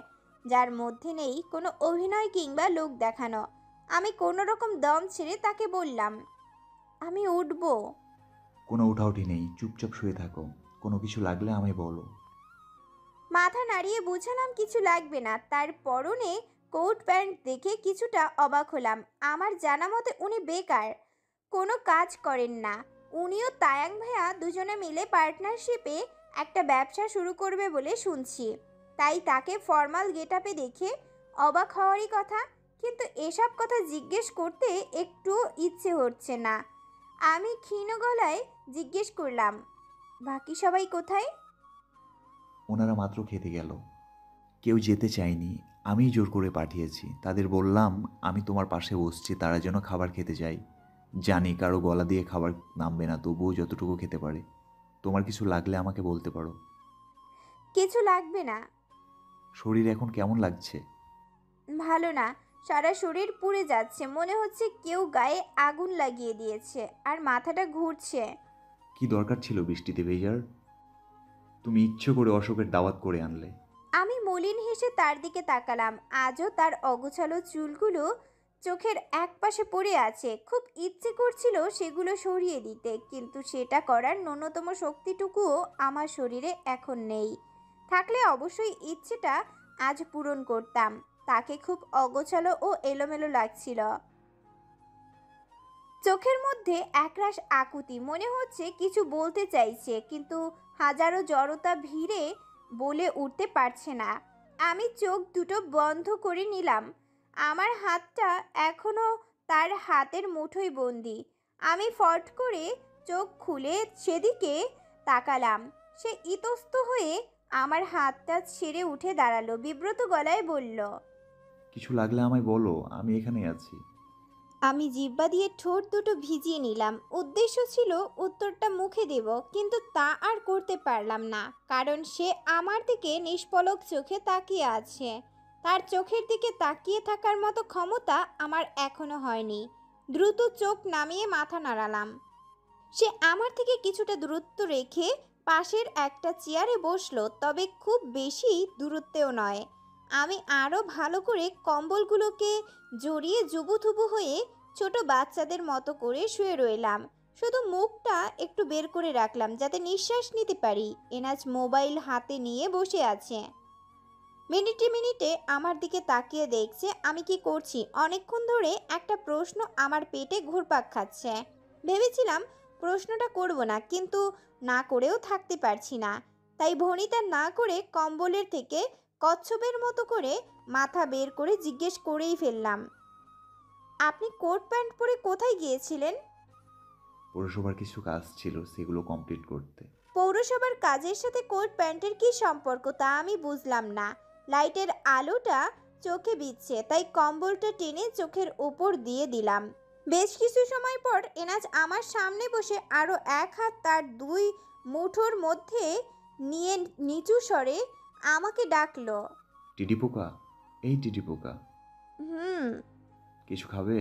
যার মধ্যে নেই কোনো অভিনয় কিংবা লোক দেখানো। আমি কোনো রকম দম ছেড়ে তাকে বললাম, আমি উঠবো। কোনো উঠাউঠি নেই, চুপচাপ শুয়ে থাকো। কোনো কিছু লাগলে আমায় বলো। মাথা নাড়িয়ে বুঝালাম কিছু লাগবে না। তার পরনে কোট প্যান্ট দেখে কিছুটা অবাক হলাম। আমার জানা মতে উনি বেকার, কোনো কাজ করেন না। উনিও তায়াং ভাইয়া দুজনে মিলে পার্টনারশিপে একটা ব্যবসা শুরু করবে বলে শুনছি। তাই তাকে ফর্মাল গেটআপে দেখে অবাক হওয়ারই কথা। কিন্তু এসব কথা জিজ্ঞেস করতে একটু ইচ্ছে হচ্ছে না। আমি ক্ষীণ গলায় জিজ্ঞেস করলাম, বাকি সবাই কোথায়? ওনারা মাত্র খেতে গেল। কেউ যেতে চায়নি, আমিই জোর করে পাঠিয়েছি। তাদের বললাম আমি তোমার পাশে বসছি, তারা যেন খাবার খেতে যায়। জানি কারো গলা দিয়ে খাবার নামবে না, তবুও যতটুকু খেতে পারে। তোমার কিছু লাগলে আমাকে বলতে পারো। কিছু লাগবে না। শরীর এখন কেমন লাগছে? ভালো না, সারা শরীর পুড়ে যাচ্ছে। মনে হচ্ছে কেউ গায়ে আগুন লাগিয়ে দিয়েছে, আর মাথাটা ঘুরছে। কি দরকার ছিল বৃষ্টিতে ভেজার? তুমি ইচ্ছে করে অশোকের দাওয়াত করে আনলে। আমি মলিন হেসে তার দিকে তাকালাম। আজও তার অগোছালো চুলগুলো চোখের একপাশে পড়ে আছে। খুব ইচ্ছে করছিল সেগুলো সরিয়ে দিতে, কিন্তু সেটা করার ন্যূনতম শক্তিটুকুও আমার শরীরে এখন নেই। থাকলে অবশ্যই ইচ্ছেটা আজ পূরণ করতাম। তাকে খুব অগোছালো ও এলোমেলো লাগছিল। চোখের মধ্যে একরাশ আকুতি। মনে হচ্ছে কিছু বলতে চাইছে, কিন্তু হাজারো জড়তা ভিড়ে বলে উঠতে পারছে না। আমি চোখ দুটো বন্ধ করে নিলাম। আমার হাতটা এখনো তার হাতের মুঠোয় বন্দি। আমি ফট করে চোখ খুলে সেদিকে তাকালাম। সে ইতস্ত হয়ে আমার হাতটা ছেড়ে উঠে দাঁড়ালো। বিব্রত গলায় বলল, কিছু লাগলে আমায় বলো, আমি এখানেই আছি। আমি জিহ্বা দিয়ে ঠোঁট দুটো ভিজিয়ে নিলাম। উদ্দেশ্য ছিল উত্তরটা মুখে দেব, কিন্তু তা আর করতে পারলাম না, কারণ সে আমার দিকে নিষ্পলক চোখে তাকিয়ে আছে। তার চোখের দিকে তাকিয়ে থাকার মতো ক্ষমতা আমার এখনো হয়নি। দ্রুত চোখ নামিয়ে মাথা নাড়ালাম। সে আমার থেকে কিছুটা দূরত্ব রেখে পাশের একটা চেয়ারে বসলো, তবে খুব বেশি দূরত্বেও নয়। আমি আরও ভালো করে কম্বলগুলোকে জড়িয়ে জুবুথুবু হয়ে ছোট বাচ্চাদের মতো করে শুয়ে রইলাম। শুধু মুখটা একটু বের করে রাখলাম যাতে নিঃশ্বাস নিতে পারি। এনাজ মোবাইল হাতে নিয়ে বসে আছে। মিনিটে মিনিটে আমার দিকে তাকিয়ে দেখছে আমি কি করছি। অনেকক্ষণ ধরে একটা প্রশ্ন আমার পেটে ঘুরপাক খাচ্ছে। ভেবেছিলাম প্রশ্নটা করব না, কিন্তু না করেও থাকতে পারছি না। তাই ভনিতা না করে কম্বলের থেকে কচ্ছপের মতো করে মাথা বের করে জিজ্ঞেস করেই ফেললাম, আপনি কোট প্যান্ট পরে কোথায় গিয়েছিলেন? পৌরসভার কিছু কাজ ছিল, সেগুলো কমপ্লিট করতে। পৌরসভার কাজের সাথে কোট প্যান্টের কি সম্পর্ক তা আমি বুঝলাম না। লাইটের আলোটা চোখে বিচ্ছে, তাই কম্বলটা টেনে চোখের উপর দিয়ে দিলাম। বেশ কিছু সময় পর এনাজ আমার সামনে বসে আরও এক হাত তার দুই মুঠোর মধ্যে নিয়ে নিচু স্বরে আমাকে ডাকলো, টিটি পোকা, এই টিটি পোকা, হুম। কিছু খাবে?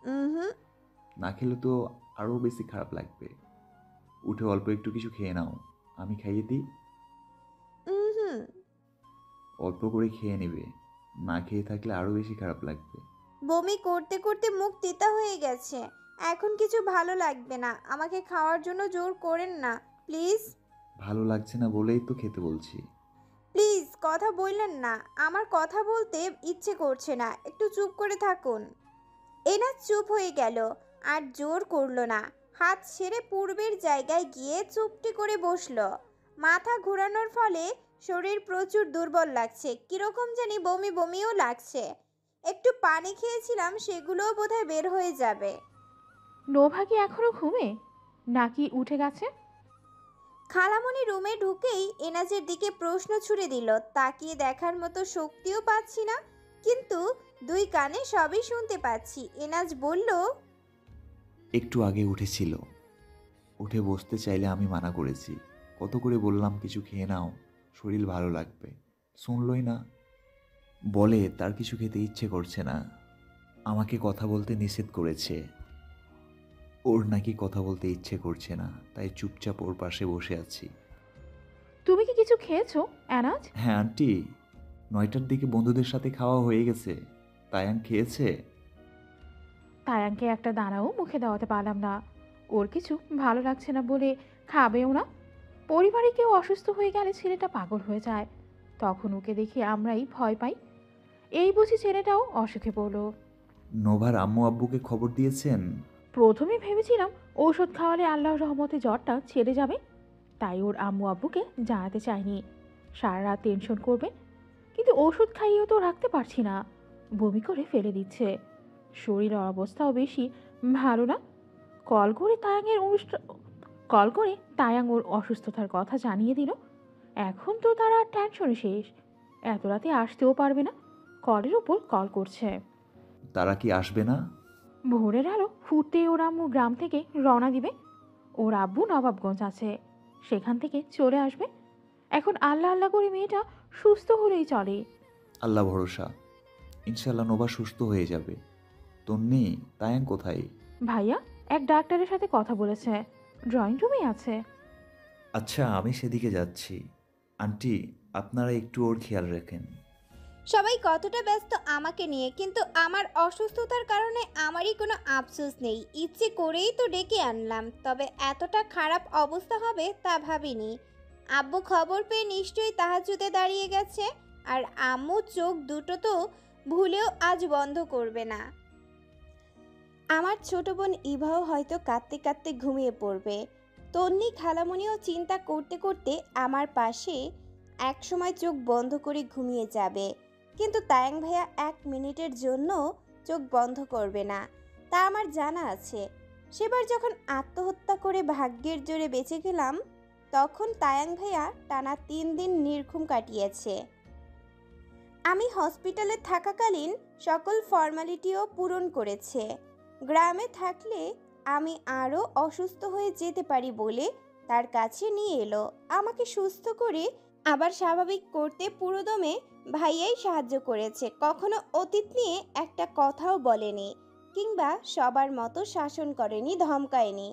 হুম। না খেলে তো আরও বেশি খারাপ লাগবে। উঠে অল্প একটু কিছু খেয়ে নাও, আমি খাইয়ে দিই। হুম। অল্প করে খেয়ে নেবে, না খেয়ে থাকলে আরও বেশি খারাপ লাগবে। বমি করতে করতে মুখ তেতা হয়ে গেছে। এখন কিছু ভালো লাগবে না, আমাকে খাওয়ার জন্য জোর করেন না প্লিজ। ভালো লাগছে না বলেই তো খেতে বলছি। প্লিজ কথা বললেন না, আমার কথা বলতে ইচ্ছে করছে না, একটু চুপ করে থাকুন। এনা চুপ হয়ে গেল, আর জোর করলো না। হাত ছেড়ে পূর্বের জায়গায় গিয়ে চুপটি করে বসলো। মাথা ঘোরানোর ফলে শরীর প্রচুর দুর্বল লাগছে, কিরকম জানি বমি বমিও লাগছে। একটু পানি খেয়েছিলাম, সেগুলোও বোধহয় বের হয়ে যাবে। নোভা কি এখনো ঘুমে নাকি উঠে গেছে? খালামণি রুমে ঢুকেই এনাজের দিকে প্রশ্ন ছুড়ে দিল। তাকিয়ে দেখার মতো শক্তিও পাচ্ছি না, কিন্তু দুই কানে সবই শুনতে পাচ্ছি। এনাজ বলল, একটু আগে উঠেছিল। উঠে বসতে চাইলে আমি মানা করেছি। কত করে বললাম কিছু খেয়ে নাও, শরীর ভালো লাগবে, শুনলই না। বলে তার কিছু খেতে ইচ্ছে করছে না, আমাকে কথা বলতে নিষেধ করেছে। ওর নাকি কথা বলতে ইচ্ছে করছে না, তাই চুপচাপ ওর পাশে বসে আছি। তুমি কি কিছু খেয়েছো এনাজ? হ্যাঁ আন্টি, 9টার দিকে বন্ধুদের সাথে খাওয়া হয়ে গেছে। তায়ান খেয়েছে? তায়াংকে একটা দানাও মুখে দেওয়াতে পারলাম না। ওর কিছু ভালো লাগছে না বলে খাবেও না। পরিবারে কেউ অসুস্থ হয়ে গেলে ছেলেটা পাগল হয়ে যায়, তখন ওকে দেখে আমরাই ভয় পাই। এই বুঝি ছেলেটাও অসুখে পড়লো। নোভার আম্মু আব্বুকে খবর দিয়েছেন? প্রথমে ভেবেছিলাম ঔষধ খাওয়ালে আল্লাহর রহমতে জ্বরটা ছেড়ে যাবে, তাই ওর আম্মু আব্বুকে জানাতে চাইনি, সারা রাত টেনশন করবে। কিন্তু ওষুধ খাইয়েও তো রাখতে পারছি না, বমি করে ফেলে দিচ্ছে। শরীরের অবস্থাও বেশি ভালো না। কল করে তায়াং ওর অসুস্থতার কথা জানিয়ে দিল। এখন তো তারা টেনশনে শেষ, এত রাতে আসতেও পারবে না। কলের ওপর কল করছে। তারা কি আসবে না? ভোরের আলো ফুটতে ওর আম্মু গ্রাম থেকে রওনা দিবে। ওর আব্বু নবাবগঞ্জ আছে, সেখান থেকে চলে আসবে। এখন আল্লাহ আল্লাহ করে মেয়েটা সুস্থ হলেই চলে। আল্লাহ ভরসা, ইনশাল্লাহ নোভা সুস্থ হয়ে যাবে। তন্নি, তায়াং কোথায়? ভাইয়া এক ডাক্তারের সাথে কথা বলেছে, ড্রয়িং রুমে আছে। আচ্ছা, আমি সেদিকে যাচ্ছি। আন্টি, আপনারা একটু ওর খেয়াল রাখেন। সবাই কতটা ব্যস্ত আমাকে নিয়ে, কিন্তু আমার অসুস্থতার কারণে আমারই কোনো আফসোস নেই। ইচ্ছে করেই তো ডেকে আনলাম, তবে এতটা খারাপ অবস্থা হবে তা ভাবিনি। আব্বু খবর পেয়ে নিশ্চয়ই তাহাজ্জুদে দাঁড়িয়ে গেছে, আর আম্মু চোখ দুটো তো ভুলেও আজ বন্ধ করবে না। আমার ছোট বোন ইভাও হয়তো কাঁদতে কাঁদতে ঘুমিয়ে পড়বে। তন্নি খালামণিও চিন্তা করতে করতে আমার পাশে একসময় চোখ বন্ধ করে ঘুমিয়ে যাবে, কিন্তু তায়াং ভাইয়া 1 মিনিটের জন্য চোখ বন্ধ করবে না, তা আমার জানা আছে। সেবার যখন আত্মহত্যা করে ভাগ্যের জোরে বেঁচে গেলাম, তখন তায়াং ভাইয়া টানা 3 দিন নির্ঘুম কাটিয়েছে। আমি হসপিটালে থাকাকালীন সকল ফর্মালিটিও পূরণ করেছে। গ্রামে থাকলে আমি আরও অসুস্থ হয়ে যেতে পারি বলে তার কাছে নিয়ে এলো। আমাকে সুস্থ করে আবার স্বাভাবিক করতে পুরোদমে ভাইয়াই সাহায্য করেছে। কখনো অতীত নিয়ে একটা কথাও বলেনি, কিংবা সবার মতো শাসন করেনি, ধমকায়নি।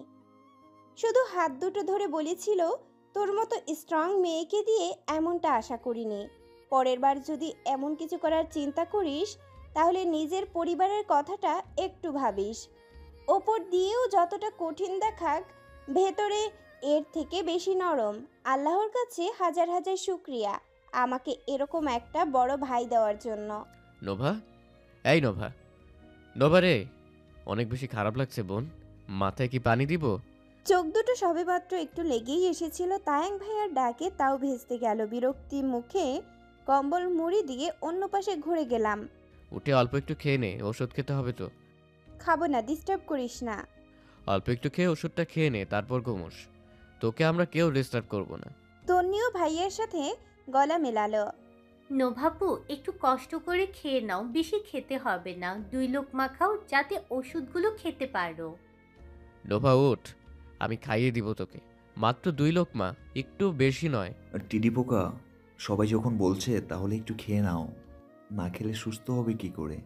শুধু হাত দুটো ধরে বলেছিল, তোর মতো স্ট্রং মেয়েকে দিয়ে এমনটা আশা করিনি। পরের বার যদি এমন কিছু করার চিন্তা করিস তাহলে নিজের পরিবারের কথাটা একটু ভাবিস। ওপর দিয়েও যতটা কঠিন দেখাক, ভেতরে এর থেকে বেশি নরম। আল্লাহর কাছে হাজার হাজার শুক্রিয়া আমাকে এরকম একটা বড় ভাই দেওয়ার জন্য। নোভা, এই নোভা, নোভা রে, অনেক বেশি খারাপ লাগছে বোন। মাথায় কি পানি দিব? চোখ দুটো সবেমাত্র একটু লেগেই এসেছিল তায়াং ভাইয়ার ডাকে, তাও ভেস্তে গেল। বিরক্তি মুখে কম্বল মুড়ি দিয়ে অন্য পাশে ঘুরে গেলাম। উঠে অল্প একটু খেয়ে নে, ওষুধ খেতে হবে তো। খাবো না, ডিস্টার্ব করিস না। অল্প একটু খেয়ে ওষুধটা খেয়ে নে, তারপর ঘুমোস। তোকে আমরা কেউ ডিস্টার্ব করব না। তন্নিও ভাইয়ের সাথে গলা মেলালো। নোভাপু একটু কষ্ট করে খেয়ে নাও, বেশি খেতে হবে না। 2 লোকমা খাও যাতে ওষুধগুলো খেতে পারো। নোভা উঠ, আমি খাইয়ে দিব তোকে। মাত্র 2 লোকমা, একটু বেশি নয়। আর টিডি পোকা, সবাই যখন বলছে তাহলে একটু খেয়ে নাও, না খেলে সুস্থ হবে কি করে?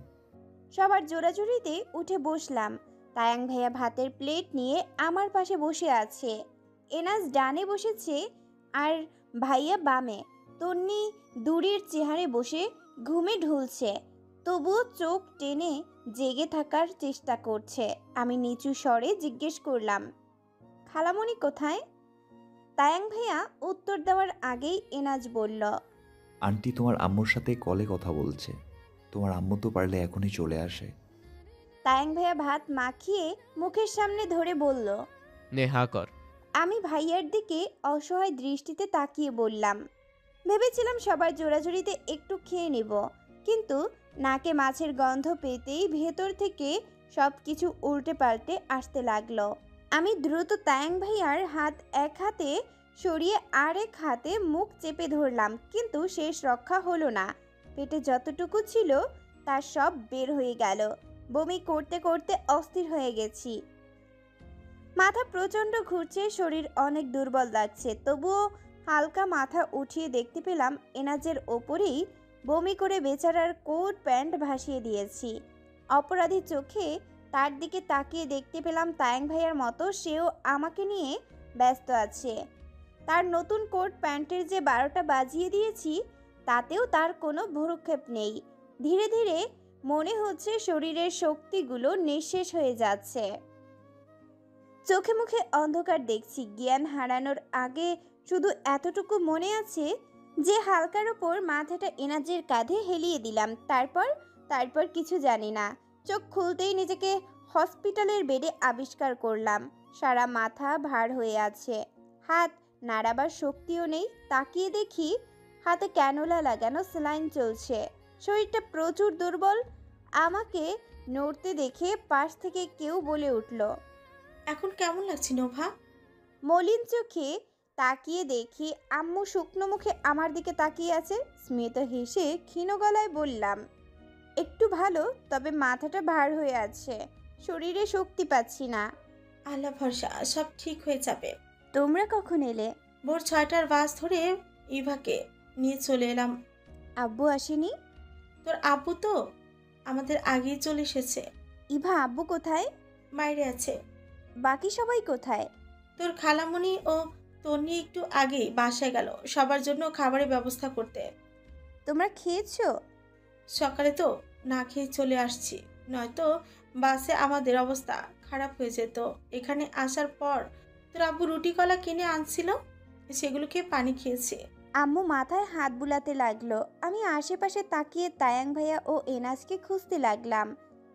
সবার জোরাজুরিতে উঠে বসলাম। তায়াং ভাইয়া ভাতের প্লেট নিয়ে আমার পাশে বসে আছে। এনাজ ডানে বসেছে আর ভাইয়া বামে। তন্নি দূরের চেহারে বসে ঘুমে ঢুলছে, তবুও চোখ টেনে জেগে থাকার চেষ্টা করছে। আমি নিচু স্বরে জিজ্ঞেস করলাম, খালামণি কোথায়? তায়াং ভাইয়া উত্তর দেওয়ার আগেই এনাজ বলল, আন্টি তোমার আম্মুর সাথে কলে কথা বলছে। তোমার আম্মু তো পারলে এখনই চলে আসে। তায়াং ভাইয়া ভাত মাখিয়ে মুখের সামনে ধরে বলল। নে হা কর। আমি ভাইয়ার দিকে অসহায় দৃষ্টিতে তাকিয়ে বললাম, ভেবেছিলাম সবার জোরাজুরিতে একটু খেয়ে নেব, কিন্তু নাকে মাছের গন্ধ পেতেই ভেতর থেকে সব কিছু উল্টে পাল্টে আসতে লাগলো। আমি দ্রুত তায়াং ভাইয়ার হাত এক হাতে সরিয়ে আরেক হাতে মুখ চেপে ধরলাম, কিন্তু শেষ রক্ষা হলো না। পেটে যতটুকু ছিল তার সব বের হয়ে গেল। বমি করতে করতে অস্থির হয়ে গেছি। মাথা প্রচণ্ড ঘুরছে, শরীর অনেক দুর্বল লাগছে। তবুও হালকা মাথা উঠিয়ে দেখতে পেলাম এনাজের ওপরেই বমি করে বেচারার কোট প্যান্ট ভাসিয়ে দিয়েছি। অপরাধী চোখে তার দিকে তাকিয়ে দেখতে পেলাম তায়াং ভাইয়ার মতো সেও আমাকে নিয়ে ব্যস্ত আছে। তার নতুন কোট প্যান্টের যে 12টা বাজিয়ে দিয়েছি তাতেও তার কোনো ভ্রুক্ষেপ নেই। ধীরে ধীরে মনে হচ্ছে শরীরের শক্তিগুলো নিঃশেষ হয়ে যাচ্ছে। চোখে মুখে অন্ধকার দেখছি। জ্ঞান হারানোর আগে শুধু এতটুকু মনে আছে যে হালকার ওপর মাথাটা এনাজের কাঁধে হেলিয়ে দিলাম। তারপর কিছু জানি না। চোখ খুলতেই নিজেকে হসপিটালের বেডে আবিষ্কার করলাম। সারা মাথা ভার হয়ে আছে, হাত নাড়াবার শক্তিও নেই। তাকিয়ে দেখি হাতে ক্যানোলা লাগানো স্যালাইন চলছে। শরীরটা প্রচুর দুর্বল। আমাকে নড়তে দেখে পাশ থেকে কেউ বলে উঠল, এখন কেমন লাগছে নোভা? মলিন চোখে তাকিয়ে দেখি আম্মু শুকনো মুখে আমার দিকে তাকিয়ে আছে। স্মিত হেসে ক্ষীণ গলায় বললাম, একটু ভালো, তবে মাথাটা ভার হয়ে আছে, শরীরে শক্তি পাচ্ছি না। আল্লাহ ভরসা, সব ঠিক হয়ে যাবে। তোমরা কখন এলে? ভোর 6টার বাস ধরে ইভাকে নিয়ে চলে এলাম। আব্বু আসেনি? তোর আব্বু তো আমাদের আগেই চলে এসেছে। ইভা আব্বু কোথায়? বাইরে আছে। বাকি সবাই কোথায়? তোর খালামণি ও তন্নি একটু আগেই বাসায় গেল সবার জন্য খাবারের ব্যবস্থা করতে। তোমরা খেয়েছো? সকালে তো না খেয়ে চলে আসছি, নয়তো বাসে আমাদের অবস্থা খারাপ হয়ে যেত। এখানে আসার পর তোর আব্বু রুটি কলা কিনে আনছিল, সেগুলো খেয়ে পানি খেয়েছি। আম্মু মাথায় হাত বুলাতে লাগলো। আমি আশেপাশে তাকিয়ে তায়াং ভাইয়া ও এনাজকে খুঁজতে লাগলাম।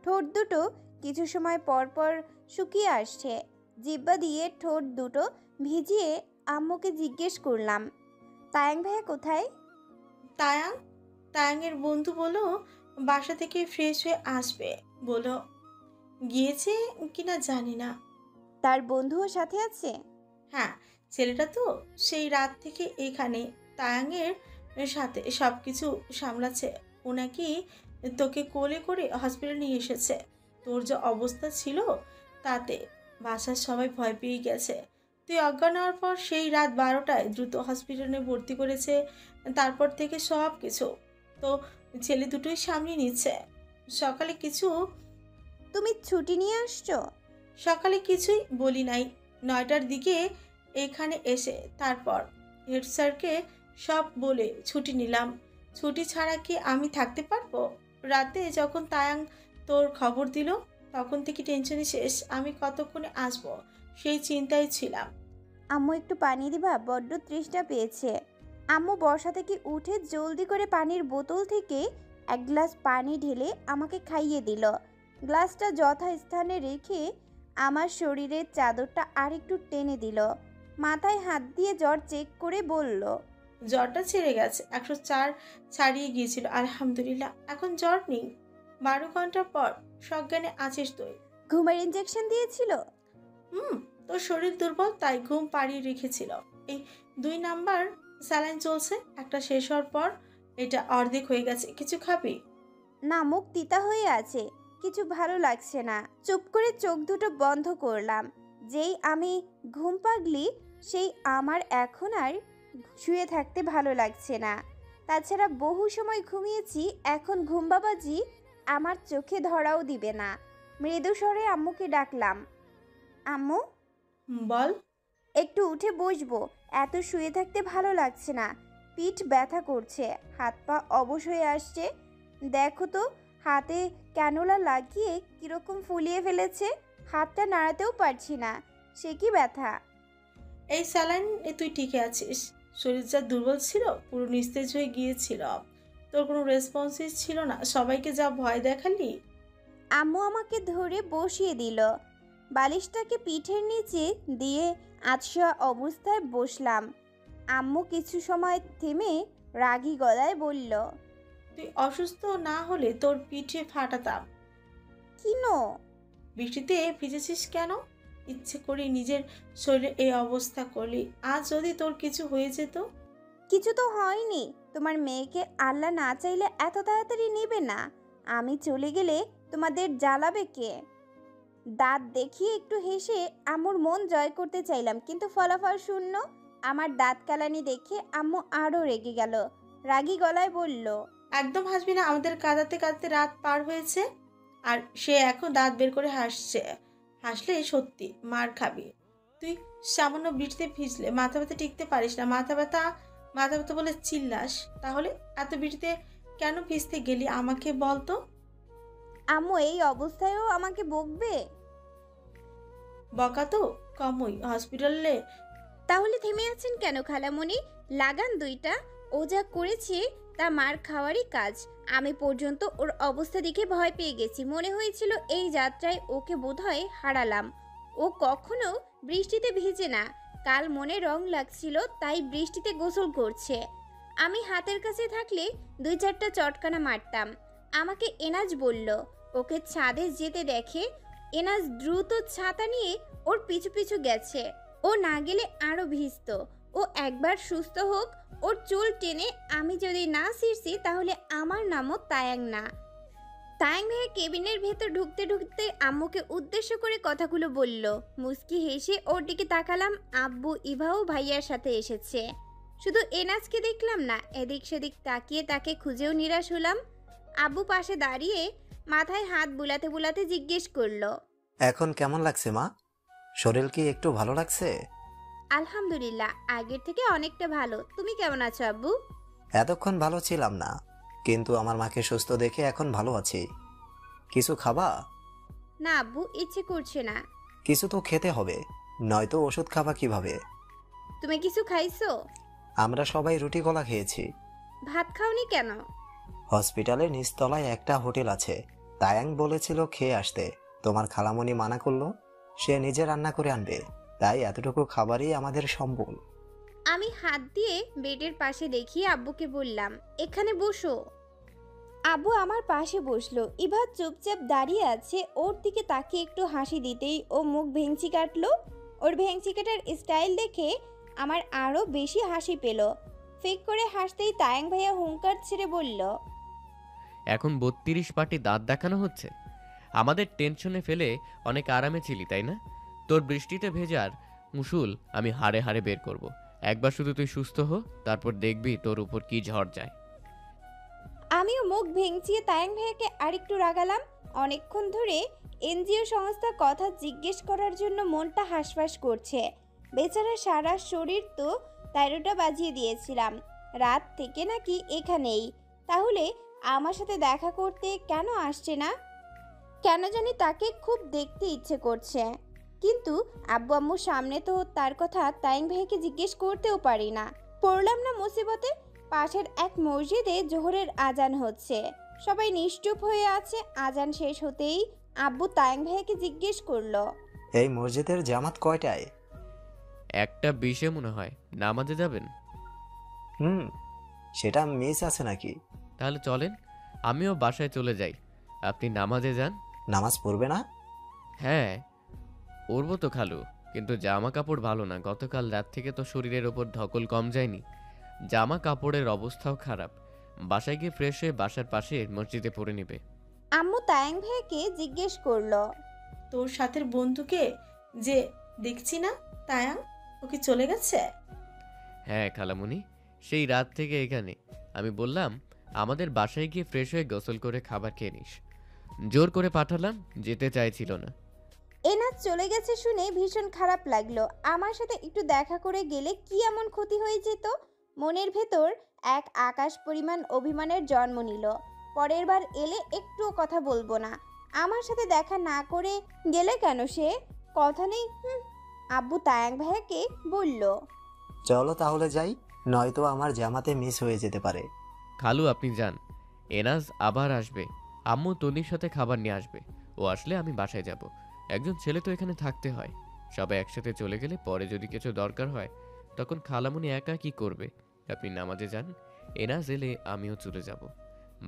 ঠোঁট দুটো কিছু সময় পর পর শুকিয়ে আসছে। জিহ্বা দিয়ে ঠোঁট দুটো ভিজিয়ে আম্মুকে জিজ্ঞেস করলাম, তায়াং ভাইয়া কোথায়? তায়াংয়ের বন্ধু বলো বাসা থেকে ফ্রেশ হয়ে আসবে, বলো গিয়েছে কিনা জানি না। তার বন্ধুও সাথে আছে? হ্যাঁ, ছেলেটা তো সেই রাত থেকে এখানে তায়াংয়ের সাথে সব কিছু সামলাচ্ছে। ও নাকি তোকে কোলে করে হসপিটাল নিয়ে এসেছে। তোর যে অবস্থা ছিল তাতে বাসার সবাই ভয় পেয়ে গেছে। তুই অজ্ঞান হওয়ার পর সেই রাত 12টায় দ্রুত হসপিটালে ভর্তি করেছে। তারপর থেকে সব কিছু তো ছেলে দুটোই সামনে নিচ্ছে। সকালে কিছু তুমি ছুটি নিয়ে আসছো? সকালে কিছুই বলি নাই, 9টার দিকে এখানে এসে তারপর হেড স্যারকে সব বলে ছুটি নিলাম। ছুটি ছাড়া কি আমি থাকতে পারবো? রাতে যখন তায়াং তোর খবর দিল তখন থেকে টেনশনে শেষ। আমি কতক্ষণে আসবো সেই চিন্তায় ছিলাম। আম্মু একটু পানি দিবা, বড্ড তৃষ্ণা পেয়েছে। আম্মু বর্ষা থেকে উঠে জলদি করে পানির বোতল থেকে এক গ্লাস পানি ঢেলে আমাকে খাইয়ে দিল। গ্লাসটা যথাস্থানে রেখে আমার শরীরের চাদরটা আরেকটু টেনে দিল। মাথায় হাত দিয়ে জ্বর চেক করে বলল, জ্বরটা ছেড়ে গেছে, 104 ছাড়িয়ে গিয়েছিল আলহামদুলিল্লাহ। এখন জ্বর নেই। 12 ঘন্টা পর সজ্ঞানে আছিস তুই। ঘুমের ইঞ্জেকশন দিয়েছিল? তোর শরীর দুর্বল তাই ঘুম পাড়িয়ে রেখেছিল। এই 2 নাম্বার স্যালাইন চলছে, একটা শেষ হওয়ার পর এটা অর্ধেক হয়ে গেছে। কিছু খাবি? না, মুখ তিতা হয়ে আছে, কিছু ভালো লাগছে না। চুপ করে চোখ দুটো বন্ধ করলাম। যেই আমি ঘুম পাগলি, সেই আমার এখন আর শুয়ে থাকতে ভালো লাগছে না। তাছাড়া বহু সময় ঘুমিয়েছি, এখন ঘুম বাবাজি আমার চোখে ধরাও দিবে না। মৃদু স্বরে আম্মুকে ডাকলাম, আম্মু বল। একটু উঠে বসবো, এত শুয়ে থাকতে ভালো লাগছে না। পিঠ ব্যথা করছে, হাত পা অবশ হয়ে আসছে। দেখো তো হাতে ক্যানোলা লাগিয়ে কিরকম ফুলিয়ে ফেলেছে, হাতটা নাড়াতেও পারছি না। সে কি ব্যথা? এই স্যালাইন তুই ঠিকই আছিস। শরীর যা দুর্বল ছিল, পুরো নিস্তেজ হয়ে গিয়েছিল। তোর কোনো রেসপন্সই ছিল না, সবাইকে যা ভয় দেখালি। আম্মু আমাকে ধরে বসিয়ে দিল। বালিশটাকে পিঠের নিচে দিয়ে আতশোয়া অবস্থায় বসলাম। আম্মু কিছু সময় থেমে রাগী গলায় বলল, তুই অসুস্থ না হলে তোর পিঠে ফাটাতাম। কিনো? বৃষ্টিতে ভিজেছিস কেন? ইচ্ছে করে নিজের শরীরে এই অবস্থা করলি। আজ যদি তোর কিছু হয়ে যেত? কিছু তো হয়নি। তোমার মেয়েকে আল্লাহ না চাইলে এত তাড়াতাড়ি নেবে না। আমি চলে গেলে তোমাদের জ্বালাবে কে? দাঁত দেখিয়ে একটু হেসে আম্মুর মন জয় করতে চাইলাম, কিন্তু ফলাফল শূন্য। আমার দাঁত কালানি দেখে আম্মু আরও রেগে গেল। রাগী গলায় বলল, একদম হাসবি না, আমাদের কাঁদাতে কাঁদাতে রাত পার হয়েছে। আর সে এখন দাঁত বের করে হাসছে। হাসলে সত্যি মার খাবি। তুই সামান্য বৃষ্টিতে ভিজলে মাথা ব্যথা টিকতে পারিস না। মাথা ব্যথা বলে চিল্লাস। তাহলে এত বৃষ্টিতে কেন ভিজতে গেলি আমাকে বল তো? আম্মু এই অবস্থায়ও আমাকে বকবে? বকা তো কমই হসপিটালে। তাহলে থেমে আছেন কেন খালামণি? লাগান দুইটা। ও যা করেছে তা মার খাওয়ারই কাজ। আমি পর্যন্ত ওর অবস্থা দেখে ভয় পেয়ে গেছি। মনে হয়েছিল এই যাত্রায় ওকে বোধহয় হারালাম। ও কখনো বৃষ্টিতে ভিজে না। কাল মনে রং লাগছিল তাই বৃষ্টিতে গোসল করছে। আমি হাতের কাছে থাকলে 2-4টা চটকানা মারতাম। আমাকে এনাজ বলল। ওকে ছাদে যেতে দেখে এনাজ দ্রুত ছাতা নিয়ে ওর পিছু পিছু গেছে। ও না গেলে আরো ভিজত। ও একবার সুস্থ হোক, ওর চুল টেনে আমি যদি না ছিঁড়ছি তাহলে আমার নামও তায়াং না। তায়াং ভাইয়া কেবিনের ভেতর ঢুকতে ঢুকতে আম্মুকে উদ্দেশ্য করে কথাগুলো বলল। মুস্কি হেসে ওর দিকে তাকালাম। আব্বু ইভাও ভাইয়ার সাথে এসেছে। শুধু এনাজকে দেখলাম না, এদিক সেদিক তাকিয়ে তাকে খুঁজেও নিরাশ হলাম। আব্বু পাশে দাঁড়িয়ে মাথায় হাত বুলাতে বুলাতে জিজ্ঞেস করলো, এখন কেমন লাগছে মা? শরীর কি একটু ভালো লাগছে? আলহামদুলিল্লাহ, আগের থেকে অনেকটা ভালো। তুমি কেমন আছো আব্বু? এতক্ষণ ভালো ছিলাম না, কিন্তু আমার মাকে সুস্থ দেখে এখন ভালো আছি। কিছু খাবা? না আব্বু, ইচ্ছে করছে না। কিছু তো খেতে হবে, নয়তো ওষুধ খাবা কিভাবে? তুমি কিছু খাইছো? আমরা সবাই রুটি কলা খেয়েছি। ভাত খাওনি কেন? হসপিটালের নিচতলায় একটা হোটেল আছে, তায়াং বলেছিল খেয়ে আসতে। তোমার খালামণি মানা করলো, সে নিজে রান্না করে আনবে, তাই এতটুকু খাবারই আমাদের সম্বল। আমি হাত দিয়ে বেডের পাশে দেখিয়ে আব্বুকে বললাম, এখানে বসো। আব্বু আমার পাশে বসলো। ইভা চুপচাপ দাঁড়িয়ে আছে। ওর দিকে তাকিয়ে একটু হাসি দিতেই ও মুখ ভেঙচি কাটলো। ওর ভেঙচি কাটার স্টাইল দেখে আমার আরও বেশি হাসি পেল। ফেক করে হাসতেই তায়াং ভাইয়া হুঙ্কার ছেড়ে বলল, এখন 32 পাটি দাঁত দেখানো হচ্ছে? আমাদের টেনশনে ফেলে অনেক আরামে ছিলি, তাই না? তোর বৃষ্টিতে ভেজার মুসুল আমি হাড়ে হাড়ে বের করব। একবার শুধু তুই সুস্থ হ, তারপর দেখবি তোর উপর কি ঝড় যায়। আমিও মুখ ভেঙচিয়ে তায়াং ভাইয়াকে আরেকটু রাগালাম। অনেকক্ষণ ধরে এনজিও সংস্থার কথা জিজ্ঞেস করার জন্য মনটা হাঁসফাঁস করছে। বেচারা সারা শরীর তো 13টা বাজিয়ে দিয়েছিলাম। রাত থেকে নাকি এখানেই, তাহলে আমার সাথে দেখা করতে কেন আসছে না? কেন জানি তাকে খুব দেখতে ইচ্ছে করছে, কিন্তু আব্বু আম্মুর সামনে তো তার কথা তায়াং ভাইয়াকে জিজ্ঞেস করতেও পারি না। পড়লাম না মুসিবতে। পাশের এক মসজিদে জোহরের আজান হচ্ছে, সবাই নিশ্চুপ হয়ে আছে। আজান শেষ হতেই আব্বু তায়াং ভাইয়াকে জিজ্ঞেস করলো, এই মসজিদের জামাত কয়টায়? 1:20 মনে হয়। নামাজে যাবেন? সেটা মিস আছে নাকি? তাহলে চলেন, আমিও বাসায় চলে যাই, আপনি নামাজে যান। নামাজ পড়বে না? হ্যাঁ পরবো তো খালু, কিন্তু জামা কাপড় ভালো না। গতকাল রাত থেকে তো শরীরের ওপর ধকল কম যায়নি, জামা কাপড়ের অবস্থাও খারাপ। বাসায় গিয়ে ফ্রেশ হয়ে বাসার পাশে মসজিদে পড়ে নেবে। আম্মু তায়াং ভাইয়াকে জিজ্ঞেস করলো, তোর সাথের বন্ধুকে যে দেখছি না তায়াং, ও কি চলে গেছে? হ্যাঁ খালামুনি, সেই রাত থেকে এখানে। আমি বললাম আমাদের বাসায় গিয়ে ফ্রেশ হয়ে গোসল করে খাবার খেয়ে নিস, জোর করে পাঠালাম, যেতে চাইছিল না। এনাজ চলে গেছে শুনে ভীষণ খারাপ লাগলো। আমার সাথে একটু দেখা করে গেলে কি এমন ক্ষতি হয়ে যেত? মনের ভেতর এক আকাশ পরিমাণ অভিমানের জন্ম নিল। পরের বার এলে একটুও কথা বলবো না। আমার সাথে দেখা না করে গেলে কেন সে? কথা নেই। আব্বু তায়াং ভাইয়াকে বলল, চলো তাহলে যাই, নয়তো আমার জামাতে মিস হয়ে যেতে পারে। খালু আপনি যান, এনাজ আবার আসবে। আম্মু তনির সাথে খাবার নিয়ে আসবে, ও আসলে আমি বাসায় যাব। একজন ছেলে তো এখানে থাকতে হয়। সবাই একসাথে চলে গেলে পরে যদি কিছু দরকার হয় তখন খালামুনি একা কি করবে? আপনি নামাজে যান, এনাজ এলে আমিও চলে যাব।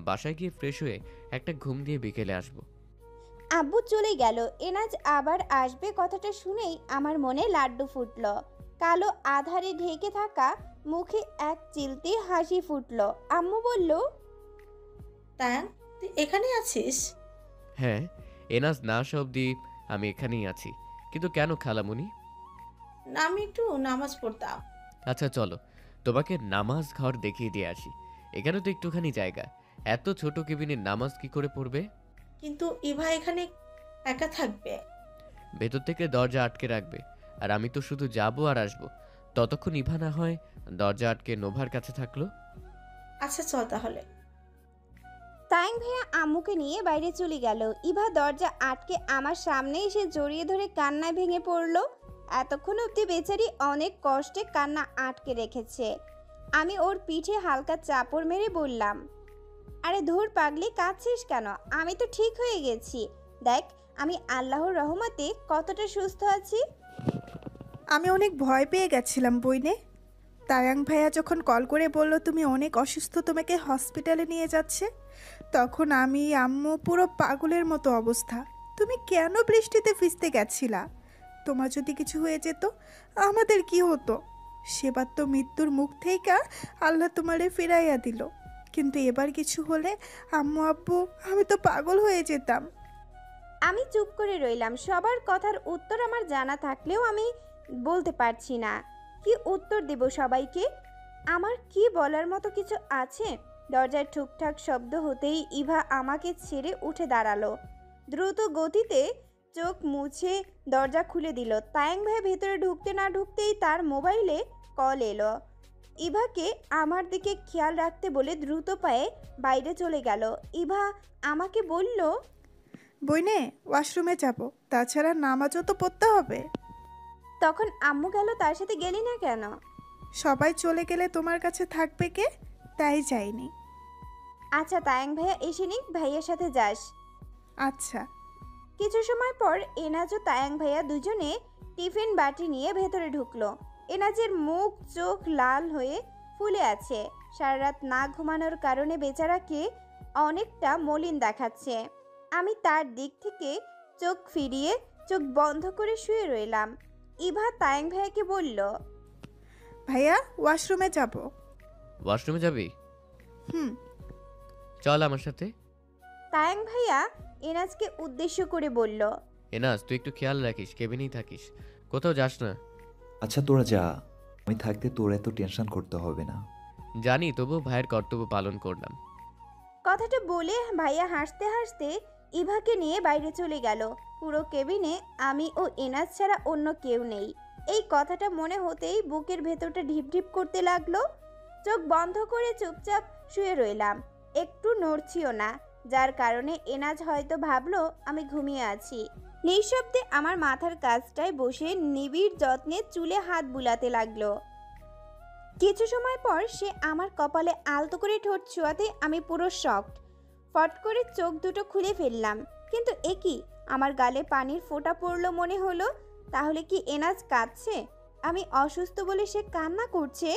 বাসায় গিয়ে ফ্রেশ হয়ে একটা ঘুম দিয়ে বিকেলে আসবো। আব্বু চলে গেল। এনাজ আবার আসবে কথাটা শুনেই আমার মনে লাড্ডু ফুটলো। কালো আধারে ঢেকে থাকা মুখে এক চিলতে হাসি ফুটলো। আম্মু বলল, তায়াং, তুই এখানে আছিস? হ্যাঁ, এনাজ না আসা অবধি আমি এখানেই আছি। কিন্তু কেন খালামুনি? না, আমি একটু নামাজ পড়তাম। আচ্ছা চলো, তোমাকে নামাজ ঘর দেখিয়ে দিয়ে আসি। এখানে তো একটুখানি জায়গা, এত ছোট কেবিনে নামাজ কি করে পড়বে? কিন্তু ইভা এখানে একা থাকবে। ভেতর থেকে দরজা আটকে রাখবে, আর আমি তো শুধু যাবো আর আসবো। ততক্ষণ ইভা না হয় দরজা আটকে নোভার কাছে থাকলো। আচ্ছা চল তাহলে। তায়াং ভাইয়া আম্মুকে নিয়ে বাইরে চলে গেল। ইভা দরজা আটকে আমার সামনে এসে জড়িয়ে ধরে কান্নায় ভেঙে পড়ল। এতক্ষণ অবধি বেচারি অনেক কষ্টে কান্না আটকে রেখেছে। আমি ওর পিঠে হালকা চাপড় মেরে বললাম, আরে ধুর পাগলি, কাঁদছিস কেন? আমি তো ঠিক হয়ে গেছি। দেখ আমি আল্লাহর রহমতে কতটা সুস্থ আছি। আমি অনেক ভয় পেয়ে গেছিলাম বইনে। তায়াং ভাইয়া যখন কল করে বলল তুমি অনেক অসুস্থ, তোমাকে হসপিটালে নিয়ে যাচ্ছে, তখন আমি আম্মু পুরো পাগলের মতো অবস্থা। তুমি কেন বৃষ্টিতে ভিজতে গেছিলা? তোমার যদি কিছু হয়ে যেত আমাদের কি হতো? সেবার তো মৃত্যুর মুখ থেকে আল্লাহ তোমারে ফিরাইয়া দিল, কিন্তু এবার কিছু হলে আম্মু আব্বু আমি তো পাগল হয়ে যেতাম। আমি চুপ করে রইলাম। সবার কথার উত্তর আমার জানা থাকলেও আমি বলতে পারছি না। কি উত্তর দেব সবাইকে? আমার কি বলার মতো কিছু আছে? দরজার ঠুকঠাক শব্দ হতেই ইভা আমাকে ছেড়ে উঠে দাঁড়ালো। দ্রুত গতিতে চোখ মুছে দরজা খুলে দিল। তায়াং ভাই ভেতরে ঢুকতে না ঢুকতেই তার মোবাইলে কল এলো। ইভাকে আমার দিকে খেয়াল রাখতে বলে দ্রুত পায়ে বাইরে চলে গেল। ইভা আমাকে বলল, বইনে ওয়াশরুমে যাব, তাছাড়া নামাজও তো পড়তে হবে। তখন আম্মু গেল, তার সাথে গেলি না কেন? সবাই চলে গেলে তোমার কাছে থাকবে কে, তাই যাইনি। আচ্ছা তায়াং ভাইয়া এসে নিক, ভাইয়ের সাথে যাস। আচ্ছা। কিছু সময় পর এনাজ ও তায়াং ভাইয়া দুজনে টিফিন বাটি নিয়ে ভেতরে ঢুকলো। এনাজের মুখ চোখ লাল হয়ে ফুলে আছে। সারা রাত না ঘুমানোর কারণে বেচারাকে অনেকটা মলিন দেখাচ্ছে। আমি তার দিক থেকে চোখ ফিরিয়ে চোখ বন্ধ করে শুয়ে রইলাম। ইভা তায়াং ভাইয়াকে বলল, ভাইয়া ওয়াশরুমে যাব। ওয়াশরুমে যাবি? হুম। চল আমার সাথে, তায়াং ভাইয়া এনাজকে উদ্দেশ্য করে বলল, এনাস তুই একটু খেয়াল রাখিস, কেবিনেই থাকিস, কোথাও যাস না। আচ্ছা তোরা যা, আমি থাকতে তোর এত টেনশন করতে হবে না। জানি, তবু ভাইয়ের কর্তব্য পালন করলাম। কথাটা বলে ভাইয়া হাসতে হাসতে ইভাকে নিয়ে বাইরে চলে গেল। পুরো কেবিনে আমি ও এনাজ ছাড়া অন্য কেউ নেই। এই কথাটা মনে হতেই বুকের ভেতরটা ঢিপঢিপ করতে লাগলো। চোখ বন্ধ করে চুপচাপ শুয়ে রইলাম, একটু নড়ছিও না, যার কারণে এনাজ হয়তো ভাবলো আমি ঘুমিয়ে আছি। নিঃশব্দে আমার মাথার কাছটায় বসে নিবিড় যত্নে চুলে হাত বুলাতে লাগলো। কিছু সময় পর সে আমার কপালে আলতো করে ঠোঁট ছোঁয়াতে আমি পুরো শকড। ফট করে চোখ দুটো খুলে ফেললাম, কিন্তু এ কি, আমার গালে পানির ফোঁটা পড়লো মনে হলো। তাহলে কি এনাজ কাঁদছে? আমি অসুস্থ বলে সে কান্না করছে?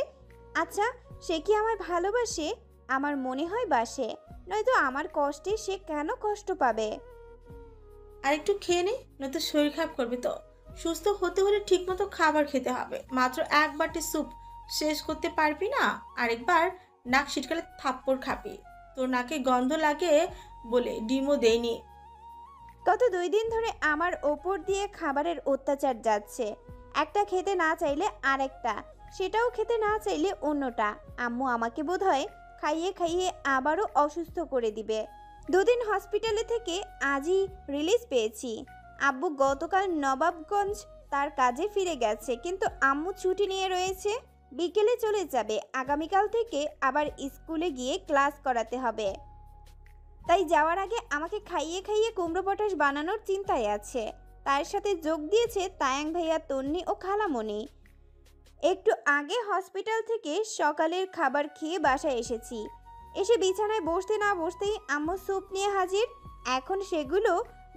আচ্ছা, সে কি আমায় ভালোবাসে? আমার মনে হয় বাসে, নয়তো আমার কষ্টে সে কেন কষ্ট পাবে? আর একটু খেয়ে নে, নয়তো শরীর খারাপ করবে তো। সুস্থ হতে হলে ঠিকমতো খাবার খেতে হবে। মাত্র এক বাটি স্যুপ শেষ করতে পারবি না, আরেকবার নাক সিটকালে থাপ্পড় খাবি। তোর নাকে গন্ধ লাগে বলে ডিমও দেয়নি। গত 2 দিন ধরে আমার ওপর দিয়ে খাবারের অত্যাচার যাচ্ছে। একটা খেতে না চাইলে আরেকটা, সেটাও খেতে না চাইলে অন্যটা। আম্মু আমাকে বোধহয় খাইয়ে খাইয়ে আবারও অসুস্থ করে দিবে। 2 দিন হসপিটালে থেকে আজই রিলিজ পেয়েছি। আব্বু গতকাল নবাবগঞ্জ তার কাজে ফিরে গেছে, কিন্তু আম্মু ছুটি নিয়ে রয়েছে, বিকেলে চলে যাবে। আগামীকাল থেকে আবার স্কুলে গিয়ে ক্লাস করাতে হবে। তাই যাওয়ার আগে আমাকে খাইয়ে খাইয়ে কুমড়ো পটাশ বানানোর চিন্তায় আছে। তার সাথে যোগ দিয়েছে তায়াং ভাইয়া, তন্নি ও খালামণি। একটু আগে হসপিটাল থেকে সকালের খাবার খেয়ে বাসায় এসেছি। এসে বিছানায় বসতে না বসতেই আম্মু স্যুপ নিয়ে হাজির। এখন সেগুলো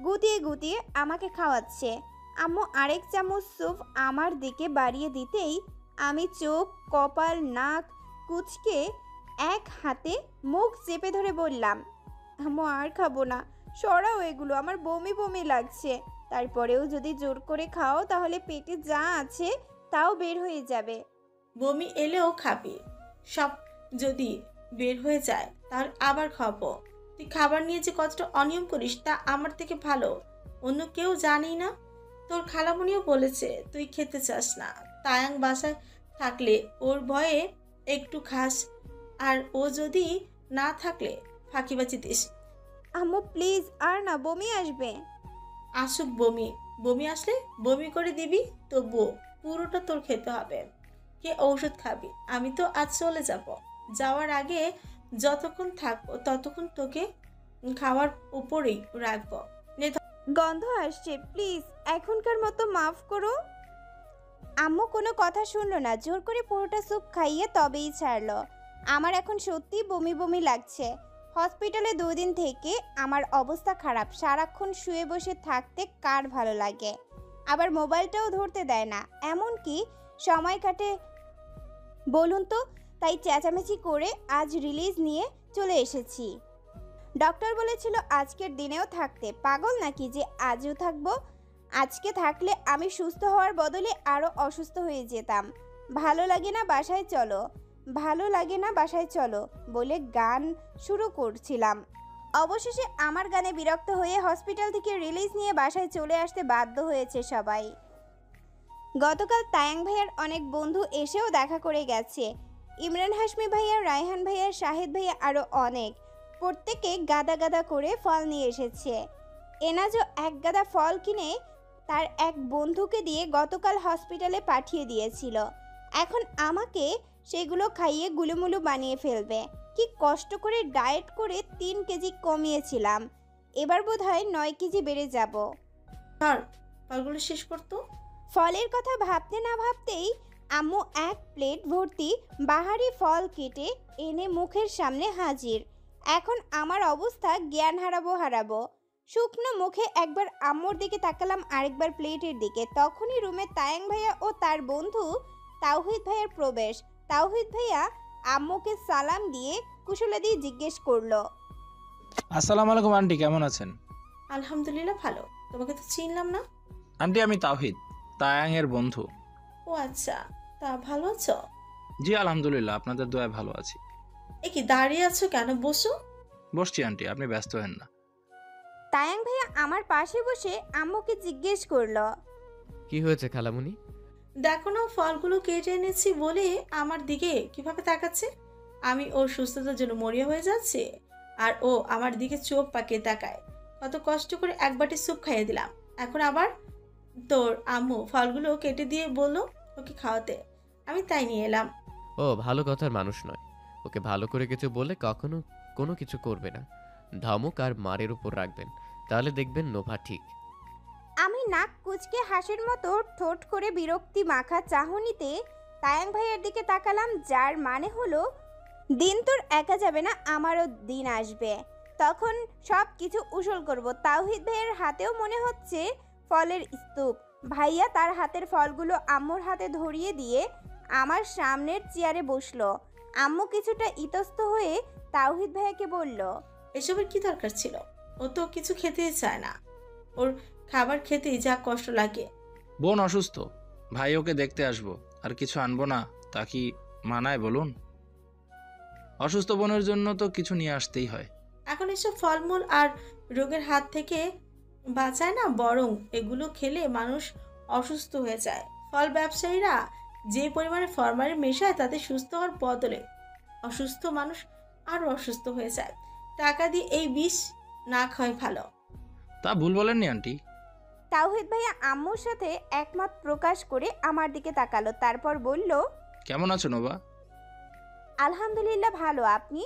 গুটিয়ে গুটিয়ে আমাকে খাওয়াচ্ছে। আম্মু আরেক চামচ স্যুপ আমার দিকে বাড়িয়ে দিতেই আমি চোখ, কপাল, নাক কুঁচকে এক হাতে মুখ চেপে ধরে বললাম, আম্মু আর খাবো না, সরাও এগুলো, আমার বমি বমি লাগছে। তারপরেও যদি জোর করে খাও তাহলে পেটে যা আছে তাও বের হয়ে যাবে। বমি এলেও খাবি, সব যদি বের হয়ে যায় তাহলে আবার খাবো। তুই খাবার নিয়ে যে কতটা অনিয়ম করিস তা আমার থেকে ভালো অন্য কেউ জানি না। তোর খালামণিও বলেছে তুই খেতে চাস না। তায়াং বাসায় থাকলে ওর ভয়ে একটু খাস, আর ও যদি না থাকলে ফাঁকিবাজি দিস। আম্মু প্লিজ, আর না, বমি আসবে। আসুক বমি, বমি আসলে বমি করে দিবি, তবুও পুরোটা তোর খেতে হবে। কে ঔষধ খাবি? আমি তো আজ চলে যাব। যাওয়ার আগে যতক্ষণ থাকবো ততক্ষণ তোকে খাওয়ার উপরেই রাখবো। গন্ধ আসছে, প্লিজ এখনকার মতো মাফ করো। আম্মু কোনো কথা শুনলো না, জোর করে পুরোটা স্যুপ খাইয়ে তবেই ছাড়লো। আমার এখন সত্যি বমি বমি লাগছে। হসপিটালে 2 দিন থেকে আমার অবস্থা খারাপ। সারাক্ষণ শুয়ে বসে থাকতে কার ভালো লাগে? আবার মোবাইলটাও ধরতে দেয় না। এমনকি সময় কাটে বলুন তো? তাই চেঁচামেচি করে আজ রিলিজ নিয়ে চলে এসেছি। ডক্টর বলেছিল আজকের দিনেও থাকতে। পাগল নাকি যে আজও থাকবো? আজকে থাকলে আমি সুস্থ হওয়ার বদলে আরও অসুস্থ হয়ে যেতাম। ভালো লাগে না, বাসায় চলো, ভালো লাগে না, বাসায় চলো বলে গান শুরু করছিলাম। অবশেষে আমার গানে বিরক্ত হয়ে হসপিটাল থেকে রিলিজ নিয়ে বাসায় চলে আসতে বাধ্য হয়েছে সবাই। গতকাল তায়াং ভাইয়ার অনেক বন্ধু এসেও দেখা করে গেছে। ইমরান হাশমি ভাইয়া, রায়হান ভাইয়া, শাহিদ ভাইয়া, আরও অনেক। প্রত্যেকে গাদা গাদা করে ফল নিয়ে এসেছে। এনাজও এক গাদা ফল কিনে তার এক বন্ধুকে দিয়ে গতকাল হসপিটালে পাঠিয়ে দিয়েছিল। এখন আমাকে সেগুলো খাইয়ে গুলুমুলু বানিয়ে ফেলবে। কি কষ্ট করে ডায়েট করে 3 কেজি কমিয়েছিলাম, এবার বোধহয় 9 কেজি বেড়ে যাব। ফলগুলো শেষ করতো। ফলের কথা ভাবতে না ভাবতেই আম্মু 1 প্লেট ভর্তি বাহারি ফল কেটে এনে মুখের সামনে হাজির। এখন আমার অবস্থা জ্ঞান হারাবো। শুকনো মুখে একবার আম্মুর দিকে তাকালাম, আরেকবার প্লেটের দিকে। তখনই রুমে তায়াং ভাইয়া ও তার বন্ধু তাওহিদ ভাইয়ার প্রবেশ। তাওহিদ ভাইয়া আম্মুকে সালাম দিয়ে কুশলাদি জিজ্ঞেস করলো, আসসালামু আলাইকুম আন্টি, কেমন আছেন? আলহামদুলিল্লাহ ভালো। তোমাকে তো চিনলাম না। আন্টি আমি তাওহিদ, তায়াং এর বন্ধু। ও আচ্ছা, তা ভালো আছো? জি আলহামদুলিল্লাহ, আপনাদের দোয়ায় ভালো আছি। কি দাঁড়িয়ে আছো কেন? বসো। বসছি আন্টি, আপনি ব্যস্ত হেন না। তায়াং ভাইয়া আমার পাশে বসে আম্মুকে জিজ্ঞেস করলো, কি হয়েছে খালামুনি? দেখো না, ফলগুলো কেটে এনেছি বলে আমার দিকে কিভাবে তাকাচ্ছে। আমি ওর সুস্থতার জন্য মরিয়া হয়ে যাচ্ছে, আর ও আমার দিকে চোখ পাকিয়ে তাকায়। কত কষ্ট করে এক বাটি স্যুপ খাইয়ে দিলাম, এখন আবার তোর আম্মু ফলগুলো কেটে দিয়ে বললো ওকে খাওয়াতে। আমি তাই নিয়ে এলাম। ও ভালো কথার মানুষ নয়। ওকে ভালো করে কিছু বলে কখনো কোনো কিছু করবে না। ধমক আর মারের উপর রাখবেন, তাহলে দেখবেন নোভা ঠিক। আমি নাক কুচকে হাসির মতো ঠোঁট করে বিরক্তি মাখা চাহনিতে তায়াং ভাইয়ের দিকে তাকালাম, যার মানে হলো দিন তোর একা যাবে না, আমারও দিন আসবে, তখন সব কিছু উসুল করব। তাওহিদ ভাইয়ের হাতেও মনে হচ্ছে ফলের স্তূপ। ভাইয়া তার হাতের ফলগুলো আম্মুর হাতে ধরিয়ে দিয়ে আমার সামনের চেয়ারে বসলো। আম্মু কিছুটা ইতস্ত হয়ে তাওহিদ ভাইয়াকে বলল, এসবের কি দরকার ছিল? ও তো কিছু খেতেই চায় না, ওর খাবার খেতেই যা কষ্ট লাগে। বোন অসুস্থ, ভাই ওকে দেখতে আসবো, আর কিছু আনবো না, তা কি মানায় বলুন? অসুস্থ বোনের জন্য তো কিছু নিয়ে আসতেই হয়। এখন এসব ফলমূল আর রোগের হাত থেকে বাঁচায় না, বরং এগুলো খেলে মানুষ অসুস্থ হয়ে যায়। ফল ব্যবসায়ীরা যে পরিমাণে ফরমালিন মেশায় তাতে সুস্থ হওয়ার বদলে অসুস্থ মানুষ আরও অসুস্থ হয়ে যায়। টাকা দিয়ে এই বিষ না খাওয়াই ভালো। তা ভুল বলেননি আন্টি। তাওহিদ ভাইয়া আম্মুর সাথে একমত প্রকাশ করে আমার দিকে তাকালো, তারপর বলল, কেমন আছো নোভা? আলহামদুলিল্লাহ ভালো, আপনি?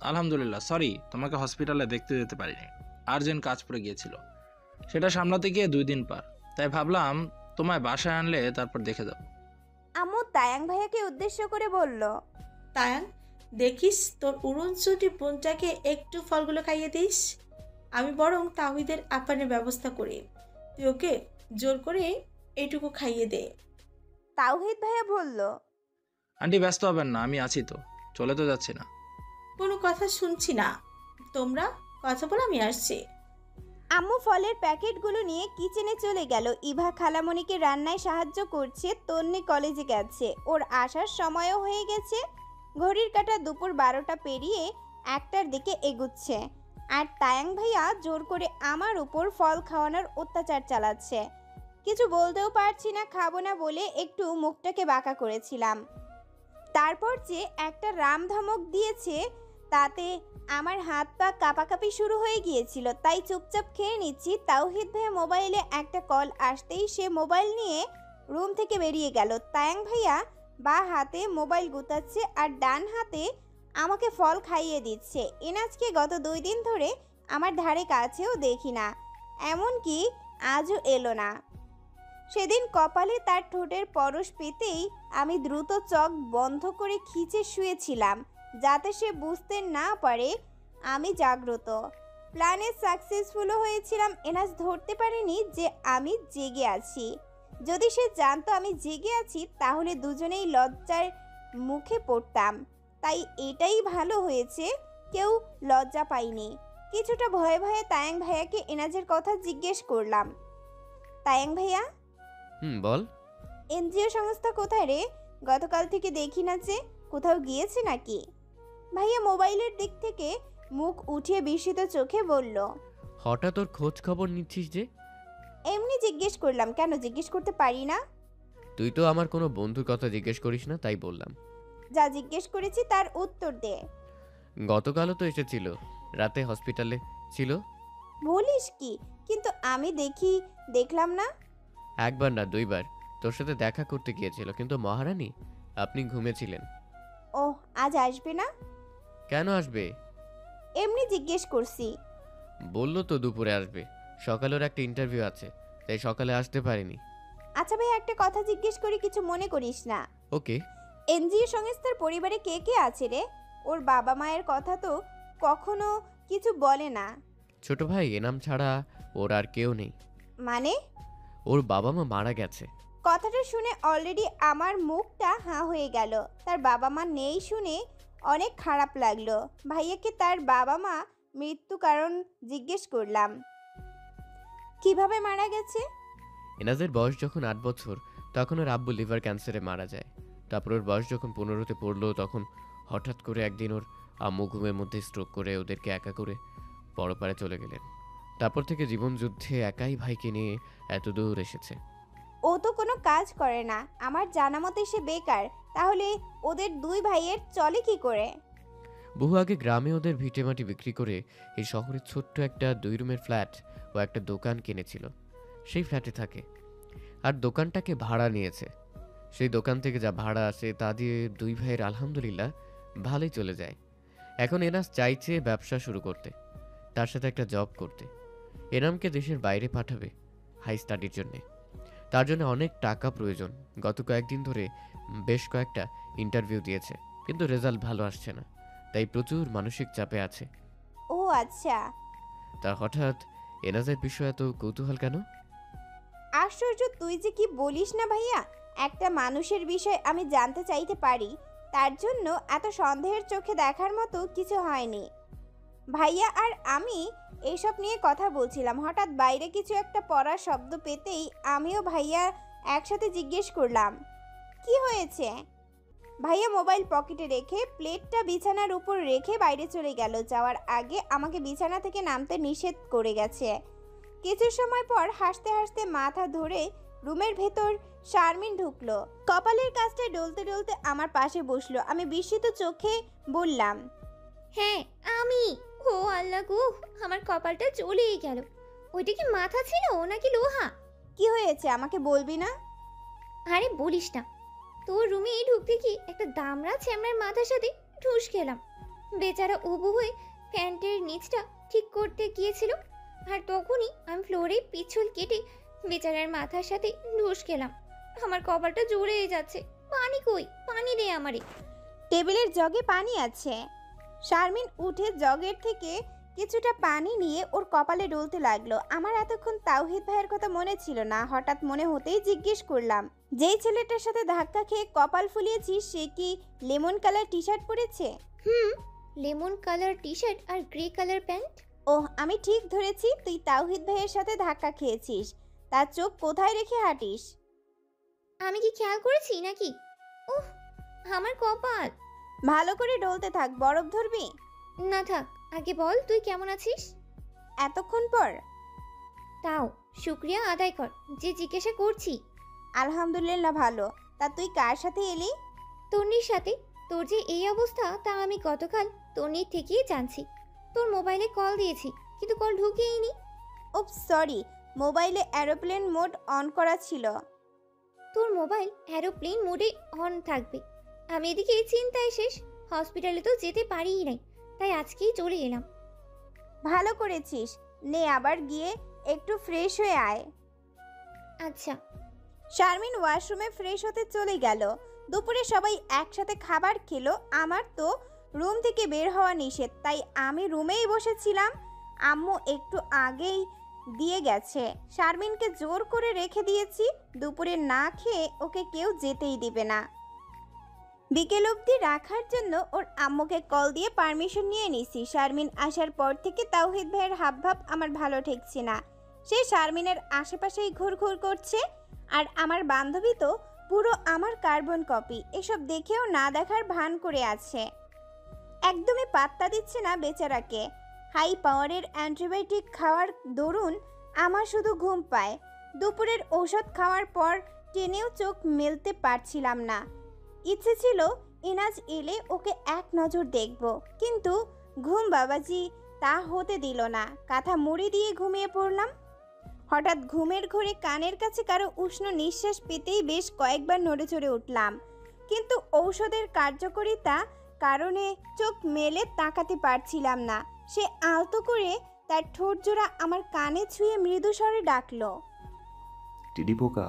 আলহামদুলিল্লাহ। সরি, তোমাকে হসপিটালে দেখতে যেতে পারিনি, আর্জেন্ট কাজ পড়ে গিয়েছিল, সেটা সামলাতে গিয়ে 2 দিন পার, তাই ভাবলাম তোমায় বাসায় আনলে তারপর দেখে যাবো। আম্মু তায়াং ভাইয়াকে উদ্দেশ্য করে বলল, তায়াং, দেখিস তোর উড়নচুটি বোনটাকে একটু ফলগুলো খাইয়ে দিস। আমি বরং তাহিদের আপ্যায়নের ব্যবস্থা করি, তুই ওকে জোর করে এইটুকু খাইয়ে দে। তাওহিদ ভাইয়া বলল, আন্টি ব্যস্ত হবেন না, আমি আছি তো, চলে তো যাচ্ছি না। কোনো কথা শুনছি না, তোমরা কথা বলে আমি আসছি। আম্মু ফলের প্যাকেটগুলো নিয়ে কিচেনে চলে গেল। ইভা খালামণিকে রান্নায় সাহায্য করছে, তন্নি কলেজে গেছে, ওর আসার সময়ও হয়ে গেছে। ঘড়ির কাঁটা দুপুর 12টা পেরিয়ে 1টার দিকে এগুচ্ছে, আর তায়াং ভাইয়া জোর করে আমার উপর ফল খাওয়ানোর অত্যাচার চালাচ্ছে। কিছু বলতেও পারছি না, খাবো না বলে একটু মুখটাকে বাঁকা করেছিলাম। তারপর যে একটা রাম ধমক দিয়েছে, তাতে আমার হাত পা কাঁপাকাঁপি শুরু হয়ে গিয়েছিল, তাই চুপচাপ খেয়ে নিচ্ছি। তাওহিদ ভাইয়া মোবাইলে একটা কল আসতেই সে মোবাইল নিয়ে রুম থেকে বেরিয়ে গেল। তায়াং ভাইয়া বা হাতে মোবাইল গুতাচ্ছে আর ডান হাতে আমাকে ফল খাইয়ে দিচ্ছে। এনাজকে গত 2 দিন ধরে আমার ধারে কাছেও দেখি না, এমনকি আজও এলো না। সেদিন কপালে তার ঠোঁটের পরশ পেতেই আমি দ্রুত চোখ বন্ধ করে খিচে শুয়েছিলাম, যাতে সে বুঝতে না পারে আমি জাগ্রত। প্ল্যানে সাকসেসফুলও হয়েছিলাম। এনাজ ধরতে পারেনি যে আমি জেগে আছি। যদি সে জানতো আমি জেগে আছি, তাহলে দুজনেই লজ্জার মুখে পড়তাম। তাই এটাই ভালো হয়েছে, কেউ লজ্জা পাইনি। কিছুটা ভয়ে ভয়ে তায়াং ভাইয়াকে এনাজের কথা জিজ্ঞেস করলাম, তায়াং ভাইয়া, বল। এনজিও সংস্থা কোথায় রে? গতকাল থেকে দেখি না, যে কোথাও গিয়েছে নাকি? ভাইয়া মোবাইলের দিক থেকে মুখ উঠিয়ে বিস্মিত চোখে বলল, হঠাৎ তোর খোঁজ খবর নিচ্ছিস যে? এমনি জিজ্ঞেস করলাম। কেন জিজ্ঞেস করতে পারি না? তুই তো আমার কোনো বন্ধুর কথা জিজ্ঞেস করিস না, তাই বললাম। যা জিজ্ঞেস করেছি তার উত্তর দে। গতকালও তো এসেছিল, রাতে হসপিটালে ছিল। বলিস কি? কিন্তু আমি দেখলাম না। একবার না 2বার তোর সাথে দেখা করতে গিয়েছিল, কিন্তু মহারানী আপনি ঘুমিয়েছিলেন। ওহ, আজ আসবে না? কেন আসবে? এমনি জিজ্ঞেস করছি। বললো তো দুপুরে আসবে, সকালের একটা ইন্টারভিউ আছে, তাই সকালে আসতে পারিনি। আচ্ছা ভাই, একটা কথা জিজ্ঞেস করি, কিছু মনে করিস না? ওকে। এনজিও সংস্থার পরিবারে কে কে আছে রে? ওর বাবা মায়ের কথা তো কখনো কিছু বলে না। ছোট ভাই এনাম ছাড়া ওর আর কেউ নেই। মানে? ওর বাবা মা মারা গেছে। কথাটা শুনে অলরেডি আমার মুখটা হাঁ হয়ে গেল। তার বাবা মা নেই শুনে অনেক খারাপ লাগলো। ভাইয়াকে তার বাবা মা মৃত্যু কারণ জিজ্ঞেস করলাম। কিভাবে মারা গেছে? এনাজের বয়স যখন 8 বছর, তখন ওর আব্বু লিভার ক্যান্সারে মারা যায়। তারপর ওর বয়স যখন 15তে পড়লো, তখন হঠাৎ করে একদিন ওর আম্মু ঘুমের মধ্যে স্ট্রোক করে ওদেরকে একা করে পরপারে চলে গেলেন। তারপর থেকে জীবন যুদ্ধে একাই ভাইকে নিয়ে এত দূর এসেছে। ও তো কোনো কাজ করে না, আমার জানা মতে সে বেকার। তাহলে ওদের দুই ভাইয়ের চলে কি করে? বহু আগে গ্রামে ওদের ভিটেমাটি বিক্রি করে এই শহরে ছোট্ট একটা 2 রুমের ফ্ল্যাট ও একটা দোকান কিনেছিল। সেই ফ্ল্যাটে থাকে আর দোকানটাকে ভাড়া নিয়েছে। সেই দোকান থেকে যা ভাড়া আসে তা দিয়ে দুই ভাইয়ের আলহামদুলিল্লাহ ভালোই চলে যায়। এখন এনাস চাইছে ব্যবসা শুরু করতে, তার সাথে একটা জব করতে। এনামকে দেশের বাইরে পাঠাবে হাই স্টাডির জন্যে। তার জন্য অনেক টাকা প্রয়োজন। গত কয়েকদিন ধরে বেশ কয়েকটা ইন্টারভিউ দিয়েছে, কিন্তু রেজাল্ট ভালো আসছে না, তাই প্রচুর মানসিক চাপে আছে। ও আচ্ছা। তার হঠাৎ এনাজের বিষয়ে এত কৌতূহল কেন? আশ্চর্য, তুই যে কি বলিস না ভাইয়া। একটা মানুষের বিষয় আমি জানতে চাইতে পারি, তার জন্য এত সন্দেহের চোখে দেখার মতো কিছু হয়নি। ভাইয়া আর আমি এইসব নিয়ে কথা বলছিলাম, হঠাৎ বাইরে কিছু একটা পড়ার শব্দ পেতেই আমিও ভাইয়া একসাথে জিজ্ঞেস করলাম, কি হয়েছে? ভাইয়া মোবাইল পকেটে রেখে প্লেটটা বিছানার উপর রেখে বাইরে চলে গেল। যাওয়ার আগে আমাকে বিছানা থেকে নামতে নিষেধ করে গেছে। কিছু সময় পর হাসতে হাসতে মাথা ধরে রুমের ভেতর শারমিন ঢুকলো। কপালের কাজটা ডলতে ডলতে আমার পাশে বসলো। আমি বিস্মিত চোখে বললাম, হ্যাঁ আমি। ও আল্লাহ গো, আমার কপালটা চলেই গেল। ওইটা কি মাথা ছিল নাকি লোহা? কি হয়েছে আমাকে বলবি না? আরে বলিস না, তোর রুমে ঢুকতে কি একটা দামড়া চ্যামড়ার মাথার সাথে ঠুস খেলাম। বেচারা উবু হয়ে প্যান্টের নিচটা ঠিক করতে গিয়েছিল, আর তখনই আমি ফ্লোরে পিছল কেটে বেচারার মাথার সাথে ঢুস খেলাম। আমার কপালটা জ্বলেই যাচ্ছে। পানি কই? পানি দে আমারে। টেবিলের জগে পানি আছে। শারমিন উঠে জগের থেকে কিছুটা পানি নিয়ে ওর কপালে ডলতে লাগলো। আমার এতক্ষণ তাওহিদ ভাইয়ের কথা মনে ছিল না, হঠাৎ মনে হতেই জিজ্ঞেস করলাম, যেই ছেলেটার সাথে ধাক্কা খেয়ে কপাল ফুলিয়েছিস সে কি লেমন কালার টি শার্ট পরেছে? লেমন কালার টি শার্ট আর গ্রে কালার প্যান্ট। ওহ, আমি ঠিক ধরেছি, তুই তাওহিদ ভাইয়ের সাথে ধাক্কা খেয়েছিস। তার চোখ কোথায় রেখে হাঁটিস? আমি কি খেয়াল করেছি নাকি? উহ, আমার কপাল। ভালো করে ডলতে থাক, বরফ ধরবি? না থাক, আগে বল তুই কেমন আছিস? এতক্ষণ পর তাও শুক্রিয়া আদায় কর যে জিজ্ঞাসা করছি। আলহামদুলিল্লাহ ভালো। তা তুই কার সাথে এলি? তন্নির সাথে। তোর যে এই অবস্থা তা আমি গতকাল তন্নির থেকেই জানছি। তোর মোবাইলে কল দিয়েছি কিন্তু কল ঢুকেইনি। ওপ সরি, মোবাইলে এরোপ্লেন মোড অন করা ছিল। তোর মোবাইল এরোপ্লেন মোডে অন থাকবে? আমি এদিকে চিন্তায় শেষ। হসপিটালে তো যেতে পারিই নাই, তাই আজকেই চলে এলাম। ভালো করেছিস, নে আবার গিয়ে একটু ফ্রেশ হয়ে আয়। আচ্ছা। শারমিন ওয়াশরুমে ফ্রেশ হতে চলে গেল। দুপুরে সবাই একসাথে খাবার খেলো। আমার তো রুম থেকে বের হওয়া নিষেধ, তাই আমি রুমেই বসেছিলাম। আম্মু একটু আগেই দিয়ে গেছে। শারমিনকে জোর করে রেখে দিয়েছি, দুপুরে না খেয়ে ওকে কেউ যেতেই দিবে না। বিকেল অবধি রাখার জন্য ওর আম্মুকে কল দিয়ে পারমিশন নিয়ে নিছি। শারমিন আসার পর থেকে তাওহিদ ভাইয়ের হাবভাব আমার ভালো ঠেকছে না। সে শারমিনের আশেপাশেই ঘুরঘুর করছে, আর আমার বান্ধবী তো পুরো আমার কার্বন কপি। এসব দেখেও না দেখার ভান করে আছে, একদমই পাত্তা দিচ্ছে না বেচারাকে। হাই পাওয়ারের অ্যান্টিবায়োটিক খাওয়ার দরুন আমার শুধু ঘুম পায়। দুপুরের ঔষধ খাওয়ার পর টেনেও চোখ মেলতে পারছিলাম না। ইচ্ছে ছিল ইনাজ এলে ওকে এক নজর দেখব, কিন্তু ঘুম বাবাজি তা হতে দিল না। কাঁথা মুড়ি দিয়ে ঘুমিয়ে পড়লাম। হঠাৎ ঘুমের ঘোরে কানের কাছে কারো উষ্ণ নিঃশ্বাস পেতেই বেশ কয়েকবার নড়ে চড়ে উঠলাম, কিন্তু ঔষধের কার্যকারিতা কারণে চোখ মেলে তাকাতে পারছিলাম না। সে আলতো করে তার ঠোঁট জোড়া আমার কানে ছুঁয়ে মৃদু স্বরে ডাকলো, টিডি পোকা।